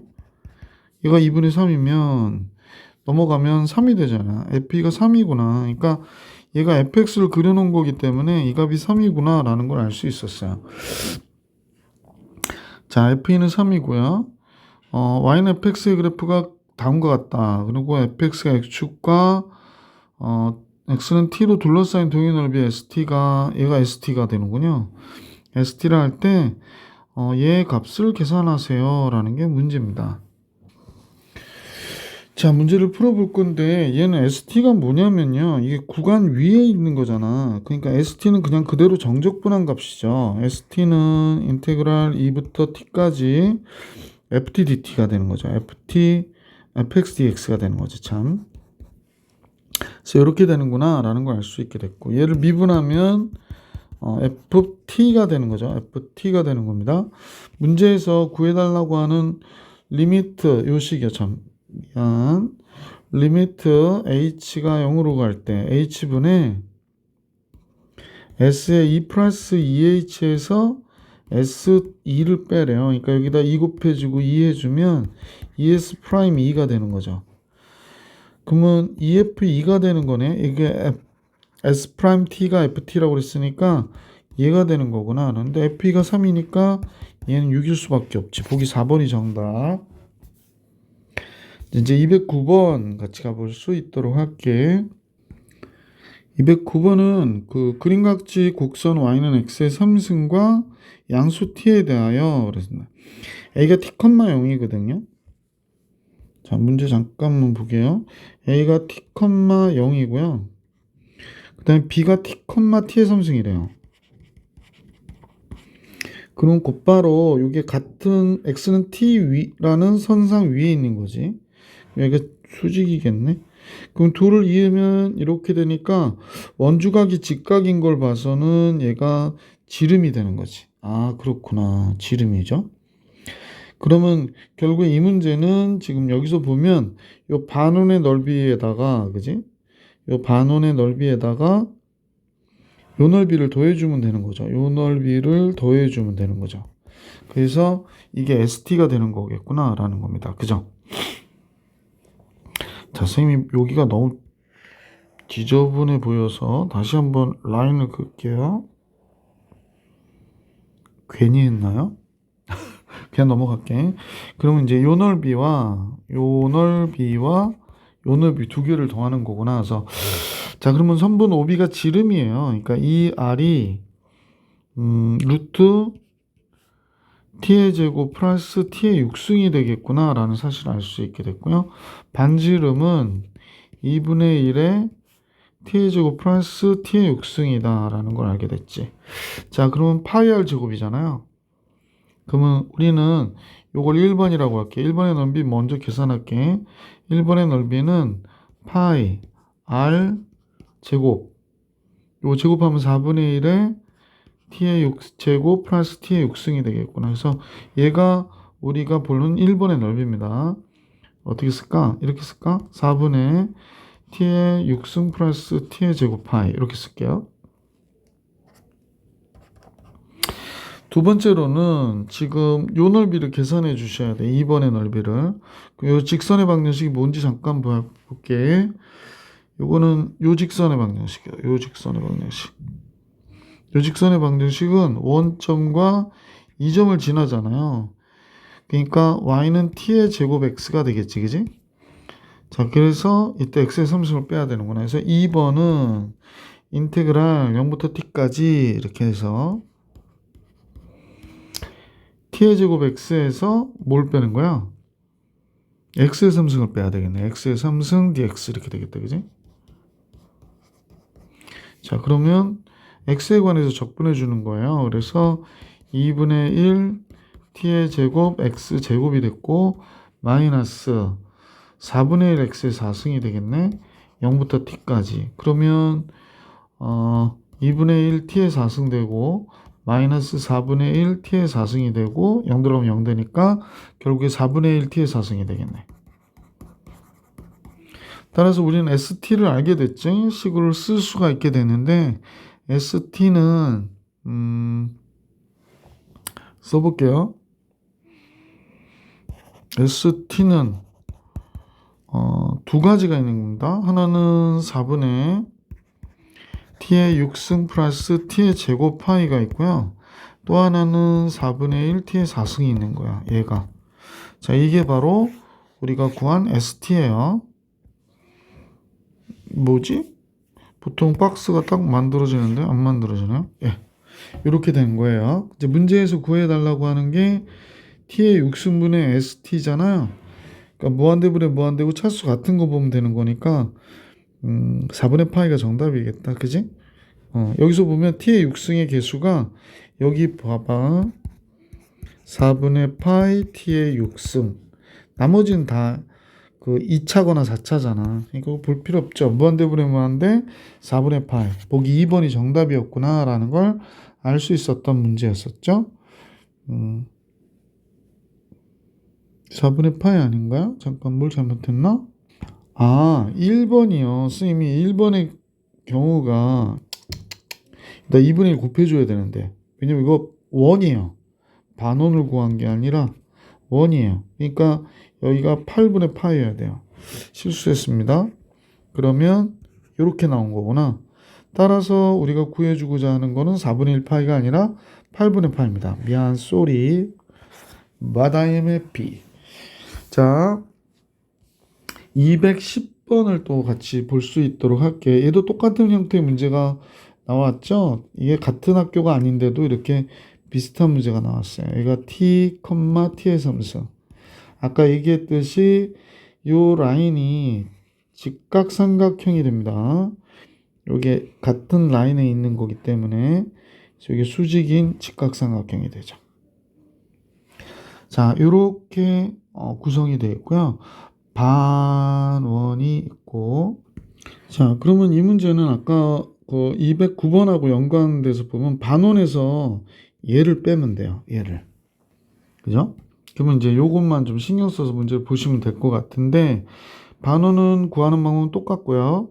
얘가 2분의 3이면 넘어가면 3이 되잖아. F2가 3이구나. 그러니까 얘가 fx를 그려놓은 거기 때문에 이 값이 3이구나 라는 걸 알 수 있었어요. 자, F2는 3이고요. y는 fx의 그래프가 다음과 같다. 그리고 fx가 x축과 x는 t로 둘러싸인 동의 넓이 st가 얘가 st가 되는군요. st를 할 때 얘 값을 계산하세요 라는 게 문제입니다. 자, 문제를 풀어볼 건데 얘는 st가 뭐냐면요. 이게 구간 위에 있는 거잖아. 그러니까 st는 그냥 그대로 정적분한 값이죠. st는 인테그랄 2부터 t까지 ft dt가 되는 거죠. ft fx dx가 되는 거죠. 참. 그래서 이렇게 되는구나 라는 걸 알 수 있게 됐고 얘를 미분하면 ft가 되는 거죠. ft가 되는 겁니다. 문제에서 구해달라고 하는 리미트 요식이요. 참. 리미트 h가 0으로 갈 때 h분의 s의 2 플러스 2h에서 s2를 빼래요. 그러니까 여기다 2 곱해주고 2 해주면 2s 프라임 2가 되는 거죠. 그러면 2f2가 되는 거네. 이게 s 프라임 t가 ft라고 그랬으니까 얘가 되는 거구나. 그런데 f2가 3이니까 얘는 6일 수밖에 없지. 보기 4번이 정답. 이제 209번 같이 가볼 수 있도록 할게. 209번은 그 그림각지 곡선 y는 x의 3승과 양수 t에 대하여 그랬습니다. a가 t, 0이거든요. 자, 문제 잠깐만 볼게요. a가 t, 0이고요. 그 다음에 b가 t, t의 3승이래요. 그럼 곧바로 이게 같은 x는 t라는 선상 위에 있는 거지. 여기가 수직이겠네. 그럼 둘을 이으면 이렇게 되니까 원주각이 직각인 걸 봐서는 얘가 지름이 되는 거지. 아, 그렇구나. 지름이죠. 그러면 결국 이 문제는 지금 여기서 보면 요 반원의 넓이에다가 그지? 요 반원의 넓이에다가 요 넓이를 더해주면 되는 거죠. 요 넓이를 더해주면 되는 거죠. 그래서 이게 ST가 되는 거겠구나 라는 겁니다. 그죠? 자, 선생님 여기가 너무 지저분해 보여서 다시 한번 라인을 그을게요. 괜히 했나요? 그냥 넘어갈게. 그러면 이제 요 넓이와 요 넓이와 요 넓이 두 개를 더하는 거구나. 그래서 자, 그러면 선분 OB가 지름이에요. 그러니까 이 R이 루트 t의 제곱 플러스 t의 6승이 되겠구나 라는 사실을 알 수 있게 됐고요. 반지름은 2분의 1의 t의 제곱 플러스 t의 6승이다 라는 걸 알게 됐지. 자, 그러면 파이 r 제곱이잖아요. 그러면 우리는 요걸 1번이라고 할게. 1번의 넓이 먼저 계산할게. 1번의 넓이는 파이 r 제곱. 요 제곱하면 4분의 1에 t의 6제곱 플러스 t의 6승이 되겠구나. 그래서 얘가 우리가 보는 1번의 넓이입니다. 어떻게 쓸까? 이렇게 쓸까? 4분의 t의 6승 플러스 t의 제곱 파이 이렇게 쓸게요. 두 번째로는 지금 요 넓이를 계산해 주셔야 돼. 2번의 넓이를. 요 직선의 방정식이 뭔지 잠깐 볼게. 요거는 요 직선의 방정식이에요. 요 직선의 방정식. 요 직선의 방정식은 원점과 2점을 지나잖아요. 그러니까 y는 t의 제곱 x가 되겠지, 그지? 자, 그래서 이때 x의 3승을 빼야 되는구나. 그래서 2번은 인테그랄 0부터 t까지 이렇게 해서 t의 제곱 x에서 뭘 빼는 거야? x의 3승을 빼야 되겠네. x의 3승 dx 이렇게 되겠다. 그지? 자, 그러면 x에 관해서 적분해 주는 거예요. 그래서 2분의 1 t의 제곱 x 제곱이 됐고 마이너스 4분의 1 x의 4승이 되겠네. 0부터 t까지. 그러면 2분의 1 t의 4승 되고 마이너스 4분의 1 t의 4승이 되고 0 들어가면 0 되니까 결국에 4분의 1 t의 4승이 되겠네. 따라서 우리는 st를 알게 됐죠. 식을 쓸 수가 있게 되는데 st는 써볼게요. st는 두 가지가 있는 겁니다. 하나는 4분의 t의 6승 플러스 t의 제곱 파이가 있고요. 또 하나는 4분의 1 t의 4승이 있는 거야. 얘가. 자, 이게 바로 우리가 구한 st예요. 뭐지? 보통 박스가 딱 만들어지는데 안 만들어지나요? 예. 이렇게 된 거예요. 이제 문제에서 구해달라고 하는 게 t의 6승분의 st잖아요. 그러니까 무한대분의 무한대고 차수 같은 거 보면 되는 거니까 4분의 파이가 정답이겠다. 그지? 여기서 보면 t의 6승의 개수가 여기 봐봐. 4분의 파이 t의 6승. 나머지는 다 그 2차거나 4차잖아. 이거 볼 필요 없죠. 무한대분의 무한대 4분의 파이. 보기 2번이 정답이었구나 라는 걸 알 수 있었던 문제였었죠. 4분의 파이 아닌가요? 잠깐 뭘 잘못했나? 1번이요. 선생님이 1번의 경우가 나 2분의 1 곱해줘야 되는데 왜냐면 이거 원이에요. 반원을 구한 게 아니라 원이에요. 그러니까 여기가 8분의 파이여야 돼요. 실수했습니다. 그러면 이렇게 나온 거구나. 따라서 우리가 구해주고자 하는 거는 4분의 1 파이가 아니라 8분의 파이입니다. 미안, 쏘리. 마다임의 비. 자, 210번을 또 같이 볼 수 있도록 할게. 얘도 똑같은 형태의 문제가 나왔죠? 이게 같은 학교가 아닌데도 이렇게 비슷한 문제가 나왔어요. 얘가 t, t의 3승. 아까 얘기했듯이 요 라인이 직각삼각형이 됩니다. 요게 같은 라인에 있는 거기 때문에 이게 수직인 직각삼각형이 되죠. 자, 요렇게 구성이 되어 있고요. 반원이 있고. 자, 그러면 이 문제는 아까 그 209번하고 연관돼서 보면 반원에서 얘를 빼면 돼요. 얘를. 그죠? 그러면 이제 요것만 좀 신경 써서 문제를 보시면 될 것 같은데, 반원은 구하는 방법은 똑같고요.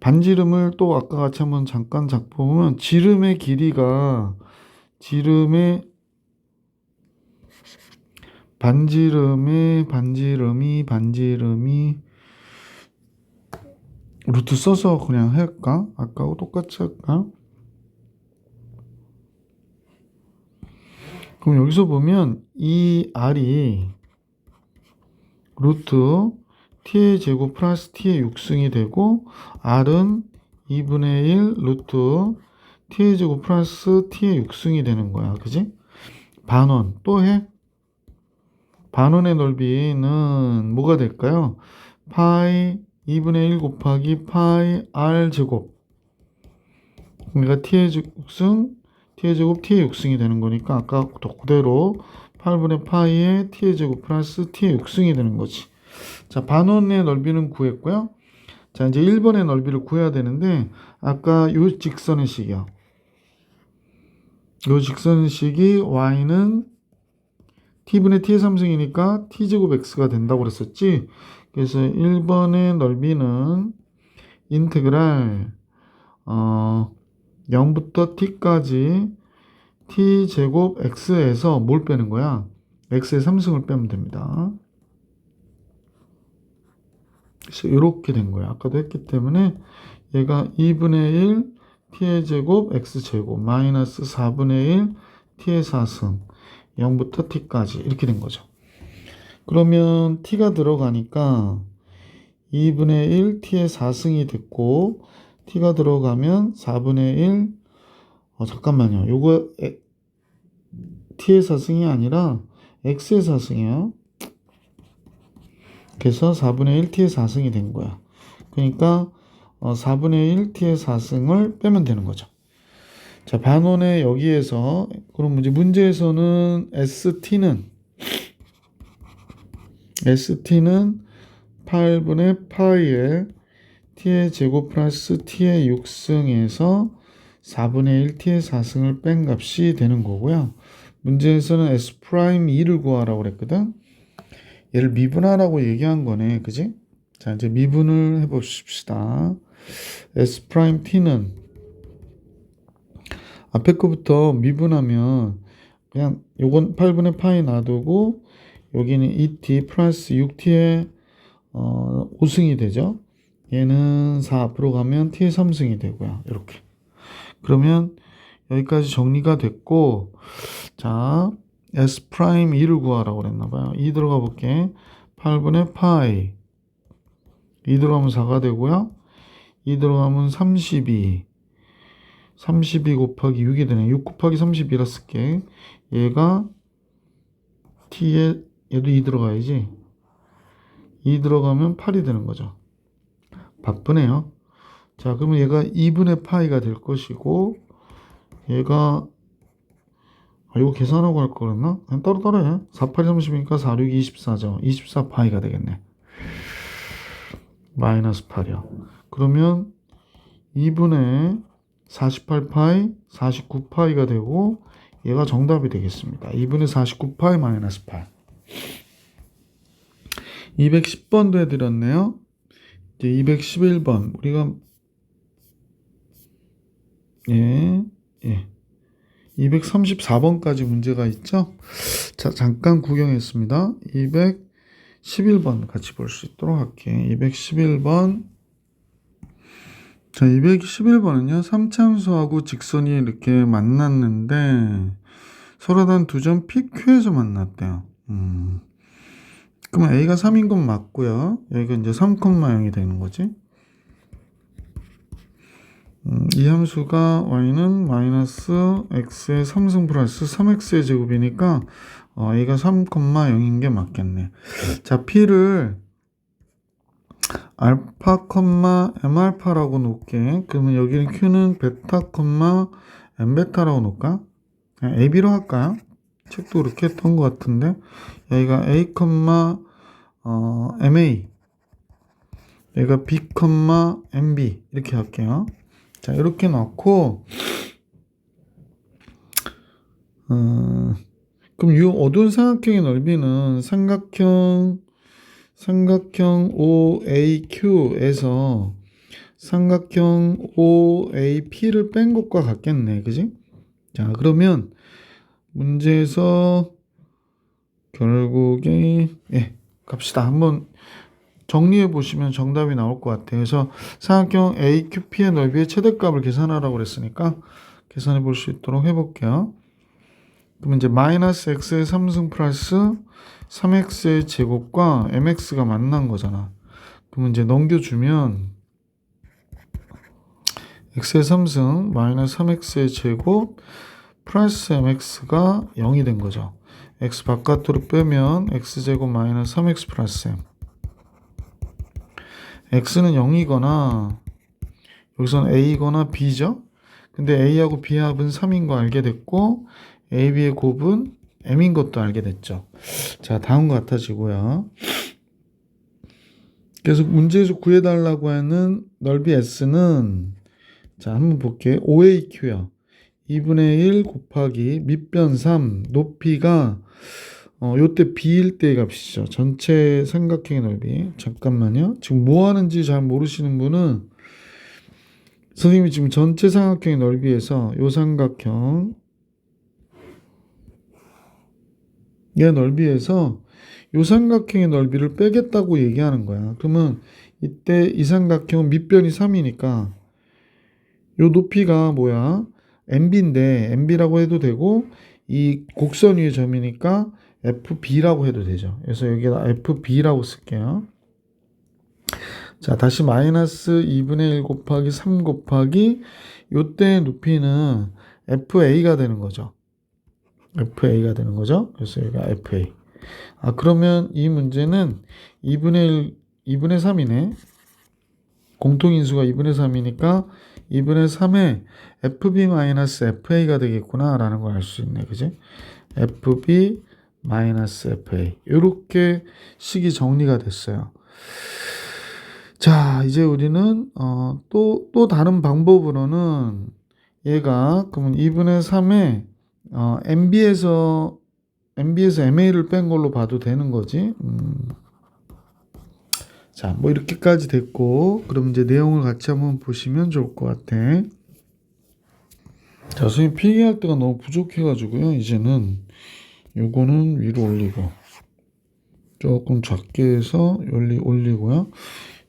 반지름을 또 아까 같이 한번 잠깐 보면 지름의 길이가 반지름이 루트 써서 그냥 할까? 아까하고 똑같이 할까? 그럼 여기서 보면 이 r이 루트 t의 제곱 플러스 t의 6승이 되고 r은 2분의 1 루트 t의 제곱 플러스 t의 6승이 되는 거야. 그지? 반원 또 해? 반원의 넓이는 뭐가 될까요? 파이 2분의 1 곱하기 파이 r 제곱. 그러니까 t의 6승 t의 제곱 t의 6승이 되는 거니까 아까 그대로 8분의 파이의 t의 제곱 플러스 t의 6승이 되는 거지. 자, 반원의 넓이는 구했고요. 자, 이제 1번의 넓이를 구해야 되는데 아까 요 직선의 식이요. 요 직선의 식이 y는 t분의 t의 3승이니까 t제곱 x가 된다고 그랬었지. 그래서 1번의 넓이는 인테그랄 0부터 t까지 t제곱 x에서 뭘 빼는 거야? x의 3승을 빼면 됩니다. 그래서 이렇게 된 거야. 아까도 했기 때문에 얘가 2분의 1 t의 제곱 x제곱 마이너스 4분의 1 t의 4승 0부터 t까지 이렇게 된 거죠. 그러면 t가 들어가니까 2분의 1 t의 4승이 됐고 t가 들어가면 4분의 1 잠깐만요. 요거 t의 사승이 아니라 x의 사승이에요. 그래서 4분의 1 t의 사승이 된 거야. 그러니까 4분의 1 t의 사승을 빼면 되는 거죠. 자, 반원의 여기에서 그럼 문제에서는 ST는 8분의 파이에 t의 제곱 플러스 t의 6승에서 4분의 1 t의 4승을 뺀 값이 되는 거고요. 문제에서는 S'2를 구하라고 그랬거든. 얘를 미분하라고 얘기한 거네. 그지? 자, 이제 미분을 해봅시다. S'T는 앞에 거부터 미분하면 그냥 요건 8분의 파이 놔두고 여기는 2t 플러스 6t의 5승이 되죠. 얘는 4 앞으로 가면 t의 3승이 되고요. 이렇게. 그러면 여기까지 정리가 됐고, 자, S'2를 구하라고 그랬나봐요. 2 들어가 볼게. 8분의 파이. 2 들어가면 4가 되고요. 2 들어가면 32 곱하기 6이 되네. 6 곱하기 32라 쓸게. 얘가 t에 얘도 2 들어가야지. 2 들어가면 8이 되는 거죠. 바쁘네요. 자, 그러면 얘가 2분의 파이가 될 것이고, 얘가 이거 계산하고 할 거랬나? 그냥 따로따로 해. 4, 8, 30이니까 4, 6, 24죠. 24 파이가 되겠네. 마이너스 8이요. 그러면 2분의 48 파이, 49 파이가 되고, 얘가 정답이 되겠습니다. 2분의 49 파이 마이너스 8. 210번도 해드렸네요. 이제 211번. 우리가 234번까지 문제가 있죠. 자, 잠깐 구경했습니다. 211번 같이 볼 수 있도록 할게. 211번. 자, 211번은요. 3참수하고 직선이 이렇게 만났는데 서로 단 두 점 PQ에서 만났대요. 그러면 A가 3인 건 맞고요. 여기가 이제 3,0이 되는 거지. 이 함수가 y는 마이너스 x의 3승 플러스 3x의 제곱이니까 a가 3,0인 게 맞겠네. 자, p를 알파, m알파라고 놓을게. 그러면 여기는 q는 베타, m베타라고 놓을까? ab로 할까요? 책도 그렇게 했던 것 같은데. 여기가 a, ma, 여기가 b, mb 이렇게 할게요. 자, 이렇게 넣고, 그럼 이 어두운 삼각형의 넓이는 삼각형 OAQ에서 삼각형 OAP를 뺀 것과 같겠네. 그지? 자, 그러면 문제에서 결국에, 갑시다. 한번 정리해 보시면 정답이 나올 것 같아요. 그래서 삼각형 AQP의 넓이의 최대값을 계산하라고 그랬으니까 계산해 볼 수 있도록 해볼게요. 그러면 이제 마이너스 x의 3승 플러스 3x의 제곱과 mx가 만난 거잖아. 그러면 이제 넘겨주면 x의 3승 마이너스 3x의 제곱 플러스 mx가 0이 된 거죠. x 바깥으로 빼면 x제곱 마이너스 3x 플러스 m. x는 0이거나 여기서는 a거나 b죠. 근데 a하고 b 합은 3인 거 알게 됐고 ab의 곱은 m인 것도 알게 됐죠. 자, 다음과 같아지고요. 그래서 문제에서 구해달라고 하는 넓이 s는 자, 한번 볼게요. OAQ요. 2분의 1 곱하기 밑변 3 높이가 요때 b일 때의 값이죠. 전체 삼각형의 넓이. 잠깐만요. 지금 뭐 하는지 잘 모르시는 분은 선생님이 지금 전체 삼각형의 넓이에서 요 삼각형 얘 넓이에서 요 삼각형의 넓이를 빼겠다고 얘기하는 거야. 그러면 이때 이 삼각형 밑변이 3이니까 요 높이가 뭐야? MB인데 MB라고 해도 되고 이 곡선 위의 점이니까 FB라고 해도 되죠. 그래서 여기다 FB라고 쓸게요. 자, 다시 마이너스 2분의 1 곱하기 3 곱하기 요때 높이는 FA가 되는 거죠. FA가 되는 거죠. 그래서 여기가 FA. 그러면 이 문제는 2분의 3이네. 공통인수가 2분의 3이니까 2분의 3에 FB-FA가 되겠구나 라는 걸 알 수 있네. 그지? FB-FA. 이렇게 식이 정리가 됐어요. 자, 이제 우리는 또 다른 방법으로는 얘가 그러면 2분의 3에 MB에서 MA를 뺀 걸로 봐도 되는 거지. 자, 뭐 이렇게까지 됐고, 그럼 이제 내용을 같이 한번 보시면 좋을 것 같아. 자, 선생님 필기할 때가 너무 부족해가지고요. 이제는 요거는 위로 올리고 조금 작게 해서 올리고요.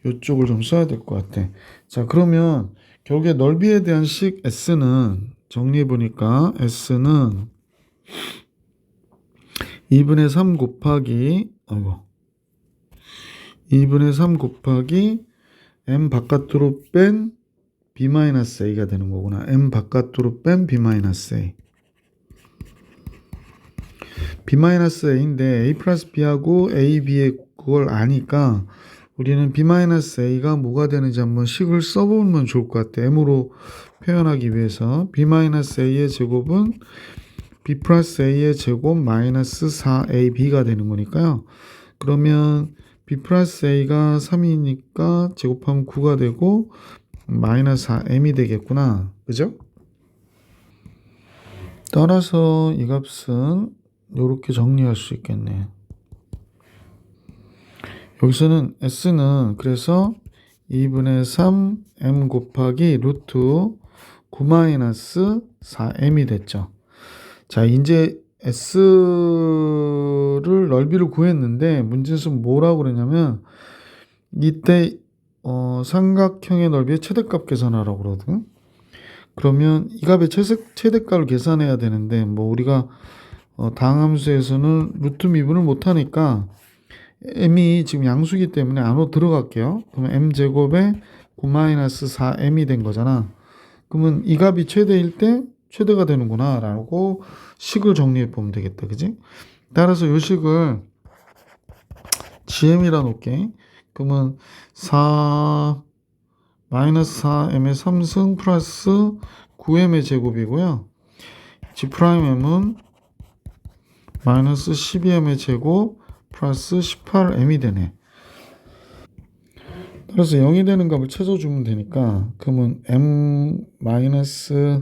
이쪽을 좀 써야 될 것 같아. 자, 그러면 결국에 넓이에 대한 식 S는 정리해 보니까 S는 2분의 3 곱하기 2분의 3 곱하기 m 바깥으로 뺀 b-a가 되는 거구나. m 바깥으로 뺀 b-a. b-a인데 a 플러스 b하고 a, b의 그걸 아니까 우리는 b-a가 뭐가 되는지 한번 식을 써보면 좋을 것 같아. m으로 표현하기 위해서 b-a의 제곱은 b 플러스 a의 제곱 마이너스 4ab가 되는 거니까요. 그러면 b 플러스 a가 3이니까 제곱하면 9가 되고 마이너스 4m이 되겠구나. 그죠? 따라서 이 값은 이렇게 정리할 수 있겠네. 여기서는 S는 그래서 2분의 3 m 곱하기 루트 9 마이너스 4m이 됐죠. 자, 이제 S를 넓이를 구했는데 문제에서 뭐라고 그러냐면 이때 삼각형의 넓이의 최대값 계산하라고 그러거든. 그러면 이 값의 최대값을 계산해야 되는데 뭐 우리가 다항함수에서는 루트 미분을 못하니까 m이 지금 양수기 때문에 안으로 들어갈게요. 그러면 m제곱에 9-4m이 된 거잖아. 그러면 이 값이 최대일 때 최대가 되는구나 라고 식을 정리해 보면 되겠다. 그지? 따라서 이 식을 GM이라 놓을게. 그러면 4-4m의 3승 플러스 9m의 제곱이고요. G'm은 마이너스 12m의 제곱 플러스 18m이 되네. 따라서 0이 되는 값을 찾아주면 되니까 그러면 m 마이너스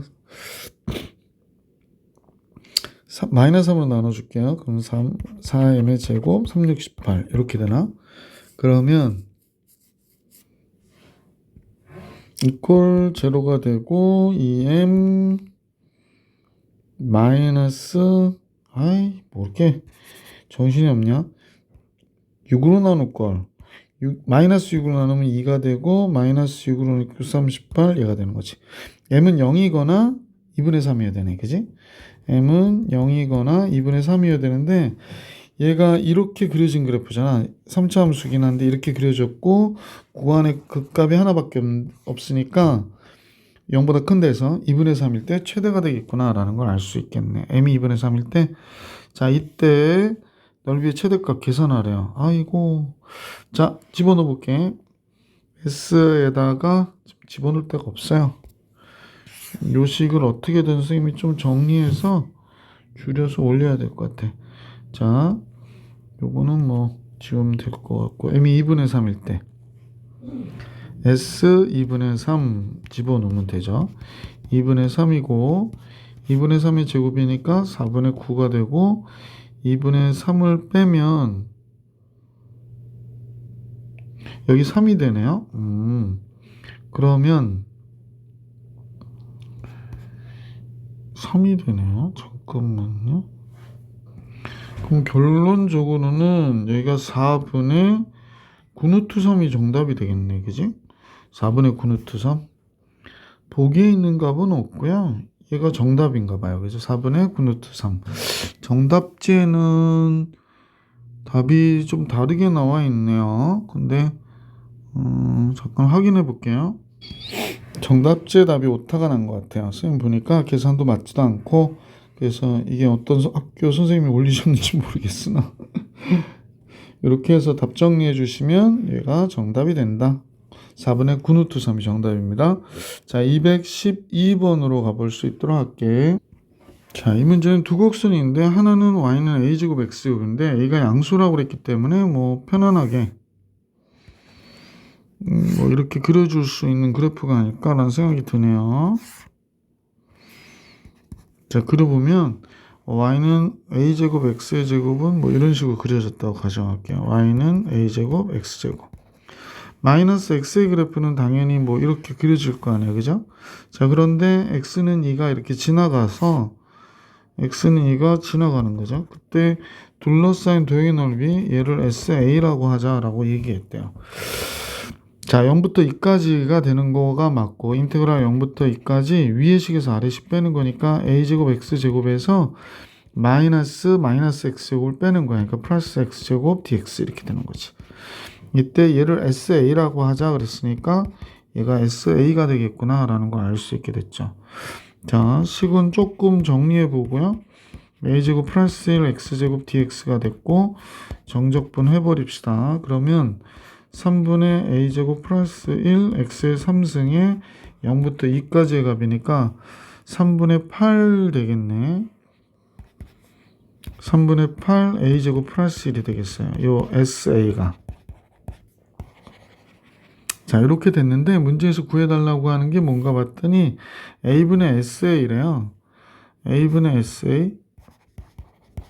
3으로 나눠줄게요. 그럼 4m의 제곱 3, 6, 18 이렇게 되나? 그러면 이퀄 제로가 되고 2m 마이너스 뭐 이렇게 정신이 없냐? 6으로 나눌 걸. 마이너스 6으로 나누면 2가 되고 마이너스 6으로 나누면 38 얘가 되는 거지. m은 0이거나 2분의 3이어야 되네. 그지? m은 0이거나 2분의 3이어야 되는데 얘가 이렇게 그려진 그래프잖아. 3차 함수긴 한데 이렇게 그려졌고 구간에 그 값이 하나밖에 없으니까 0보다 큰 데서 2분의 3일 때 최대가 되겠구나 라는 걸 알 수 있겠네. m이 2분의 3일 때 자, 이때 넓이의 최대값 계산하래요. 아이고. 자, 집어넣어 볼게. S에다가 집어넣을 데가 없어요. 요 식을 어떻게든 선생님이 좀 정리해서 줄여서 올려야 될 것 같아. 자, 요거는 뭐 지우면 될 것 같고 m이 2분의 3일 때 S 2분의 3 집어넣으면 되죠. 2분의 3이고 2분의 3의 제곱이니까 4분의 9가 되고 2분의 3을 빼면 여기 3이 되네요. 그러면 3이 되네요. 잠깐만요. 그럼 결론적으로는 여기가 4분의 9루트 3이 정답이 되겠네. 그지? 4분의 9루트 3. 보기에 있는 값은 없고요. 얘가 정답인가 봐요. 그래서 4분의 9루트 3. 정답지에는 답이 좀 다르게 나와 있네요. 근데 잠깐 확인해 볼게요. 정답지에 답이 오타가 난 것 같아요. 선생님 보니까 계산도 맞지도 않고 그래서 이게 어떤 학교 선생님이 올리셨는지 모르겠으나 이렇게 해서 답 정리해 주시면 얘가 정답이 된다. 4분의 9루트 3이 정답입니다. 자, 212번으로 가볼 수 있도록 할게. 자, 이 문제는 두 곡선인데 하나는 y는 a제곱 x제곱인데 a가 양수라고 그랬기 때문에 뭐 편안하게 뭐 이렇게 그려줄 수 있는 그래프가 아닐까라는 생각이 드네요. 자, 그려보면 y는 a제곱 x의 제곱은 뭐 이런 식으로 그려졌다고 가정할게요. y는 a제곱 x제곱. 마이너스 x의 그래프는 당연히 뭐 이렇게 그려질 거 아니에요. 그죠? 자, 그런데 x는 2가 이렇게 지나가서 x는 2가 지나가는 거죠. 그때 둘러싸인 도형의 넓이 얘를 SA라고 하자라고 얘기했대요. 자, 0부터 2까지가 되는 거가 맞고 인테그랄 0부터 2까지 위의 식에서 아래 식 빼는 거니까 a제곱 x제곱에서 마이너스 x제곱을 빼는 거야. 그러니까 플러스 x제곱 dx 이렇게 되는 거지. 이때 얘를 SA라고 하자 그랬으니까 얘가 SA가 되겠구나 라는 걸 알 수 있게 됐죠. 자, 식은 조금 정리해 보고요. a제곱 플러스 1 x제곱 dx가 됐고 정적분 해버립시다. 그러면 3분의 a제곱 플러스 1 x의 3승에 0부터 2까지의 값이니까 3분의 8 되겠네. 3분의 8 a제곱 플러스 1이 되겠어요. 요 SA가. 자, 이렇게 됐는데 문제에서 구해달라고 하는 게 뭔가 봤더니 a분의 SA래요. a분의 SA.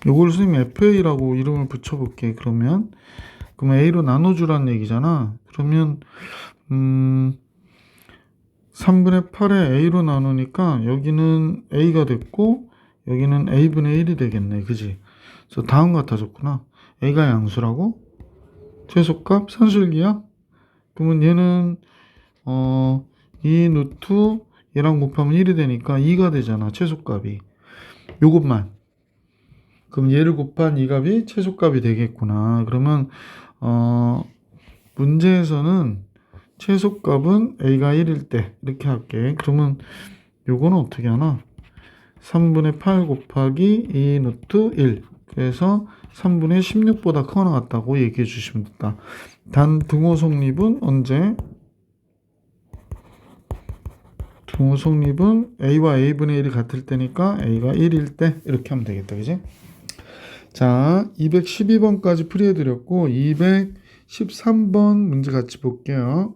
요걸 선생님 FA라고 이름을 붙여볼게. 그러면 A로 나눠주라는 얘기잖아. 그러면 3분의 8에 A로 나누니까 여기는 A가 됐고 여기는 A분의 1이 되겠네. 그지? 그래서 다음 같아졌구나. A가 양수라고? 최소값 산술기야? 그러면 얘는 2 루트 얘랑 곱하면 1이 되니까 2가 되잖아. 최소값이. 요것만. 그럼 얘를 곱한 이 값이 최소값이 되겠구나. 그러면 문제에서는 최소값은 a가 1일 때 이렇게 할게. 그러면 요거는 어떻게 하나? 3분의 8 곱하기 2 루트 1. 그래서 3분의 16보다 커나 같다고 얘기해 주시면 된다. 단 등호 성립은 언제? 등호 성립은 a와 a분의 1이 같을 때니까 a가 1일 때 이렇게 하면 되겠다. 그지? 자, 212번까지 풀이해드렸고 213번 문제 같이 볼게요.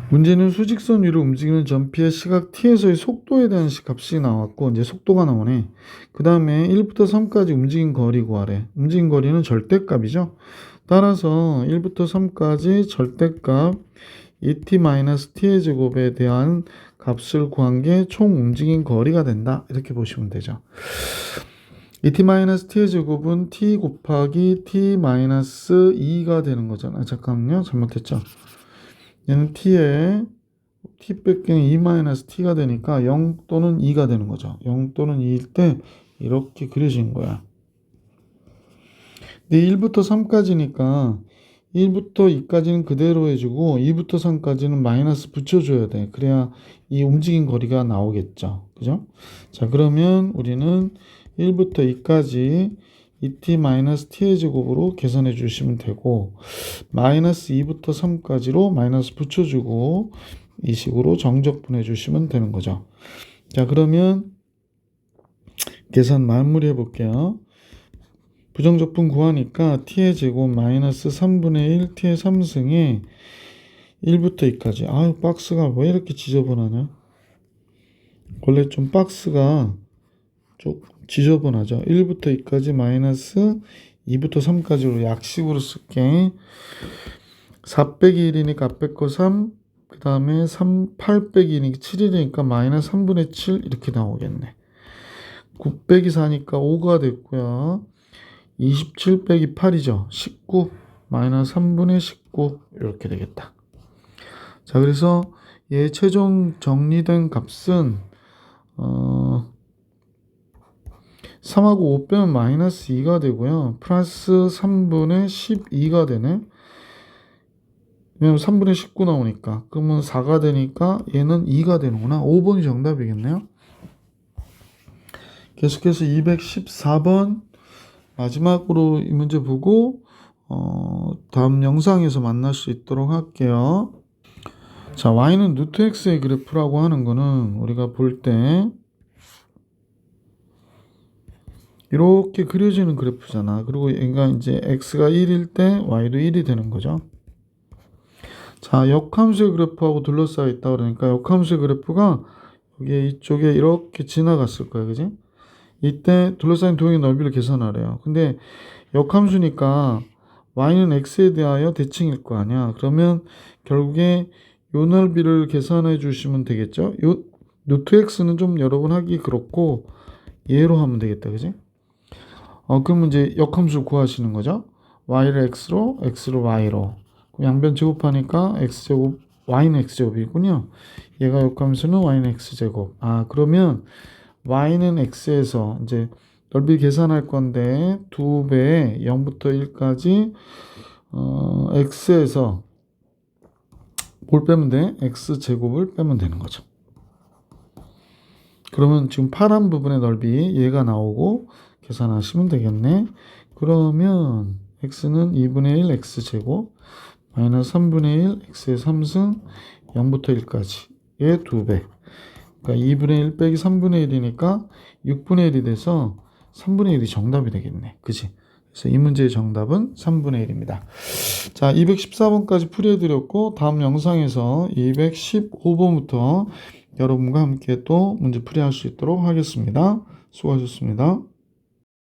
문제는 수직선 위로 움직이는 점피의 시각 t에서의 속도에 대한 값이 나왔고 이제 속도가 나오네. 그 다음에 1부터 3까지 움직인 거리 구하래. 움직인 거리는 절대값이죠. 따라서 1부터 3까지 절대값 et-t의 제곱에 대한 값을 구한 게 총 움직인 거리가 된다. 이렇게 보시면 되죠. et-t의 제곱은 t 곱하기 t-2가 되는 거잖아. 잠깐만요. 잘못했죠. 얘는 t에 t 뺏기는 2-t가 되니까 0 또는 2가 되는 거죠. 0 또는 2일 때 이렇게 그려진 거야. 근데 1부터 3까지니까 1부터 2까지는 그대로 해주고 2부터 3까지는 마이너스 붙여줘야 돼. 그래야 이 움직인 거리가 나오겠죠. 그죠? 자, 그러면 우리는 1부터 2까지 et-t의 제곱으로 계산해 주시면 되고 마이너스 2부터 3까지로 마이너스 붙여주고 이 식으로 정적분해 주시면 되는 거죠. 자, 그러면 계산 마무리해 볼게요. 부정적분 구하니까 t의 제곱 마이너스 3분의 1 t의 3승에 1부터 2까지. 아유, 박스가 왜 이렇게 지저분하냐? 원래 좀 박스가 좀 지저분하죠. 1부터 2까지 마이너스 2부터 3까지로 약식으로 쓸게. 4 빼기 1이니까 앞 빼고 3, 그 다음에 8 빼기 2니까 7이니까 마이너스 3분의 7 이렇게 나오겠네. 9 빼기 4니까 5가 됐고요. 27 빼기 8이죠. 19 마이너스 3분의 19 이렇게 되겠다. 자, 그래서 얘 최종 정리된 값은 3하고 5 빼면 마이너스 2가 되고요. 플러스 3분의 12가 되네. 왜냐면 3분의 19 나오니까. 그러면 4가 되니까 얘는 2가 되는구나. 5번이 정답이겠네요. 계속해서 214번 마지막으로 이 문제 보고 다음 영상에서 만날 수 있도록 할게요. 자, y는 루트 x의 그래프라고 하는 거는 우리가 볼 때 이렇게 그려지는 그래프잖아. 그리고 얘가 이제 x가 1일 때 y도 1이 되는 거죠. 자, 역함수의 그래프하고 둘러싸여 있다 그러니까 역함수의 그래프가 여기 이쪽에 이렇게 지나갔을 거야, 그지? 이때 둘러싸인 도형의 넓이를 계산하래요. 근데 역함수니까 y는 x에 대하여 대칭일 거 아니야. 그러면 결국에 요 넓이를 계산해 주시면 되겠죠. 요 루트 x는 좀 여러 번 하기 그렇고 얘로 하면 되겠다, 그지? 그러면 이제 역함수 구하시는 거죠. y를 x로 y로. 양변 제곱하니까 x제곱 y는 x제곱이군요. 얘가 역함수는 y는 x제곱. 그러면 y는 x에서 이제 넓이 계산할 건데 2배 0부터 1까지 x에서 뭘 빼면 돼? x제곱을 빼면 되는 거죠. 그러면 지금 파란 부분의 넓이 얘가 나오고 계산하시면 되겠네. 그러면 x는 2분의 1 x제곱 마이너스 3분의 1 x의 3승 0부터 1까지 얘 2배. 그러니까 2분의 1 빼기 3분의 1이니까 6분의 1이 돼서 3분의 1이 정답이 되겠네. 그치? 그래서 이 문제의 정답은 3분의 1입니다. 자, 214번까지 풀이해드렸고 다음 영상에서 215번부터 여러분과 함께 또 문제 풀이할 수 있도록 하겠습니다. 수고하셨습니다.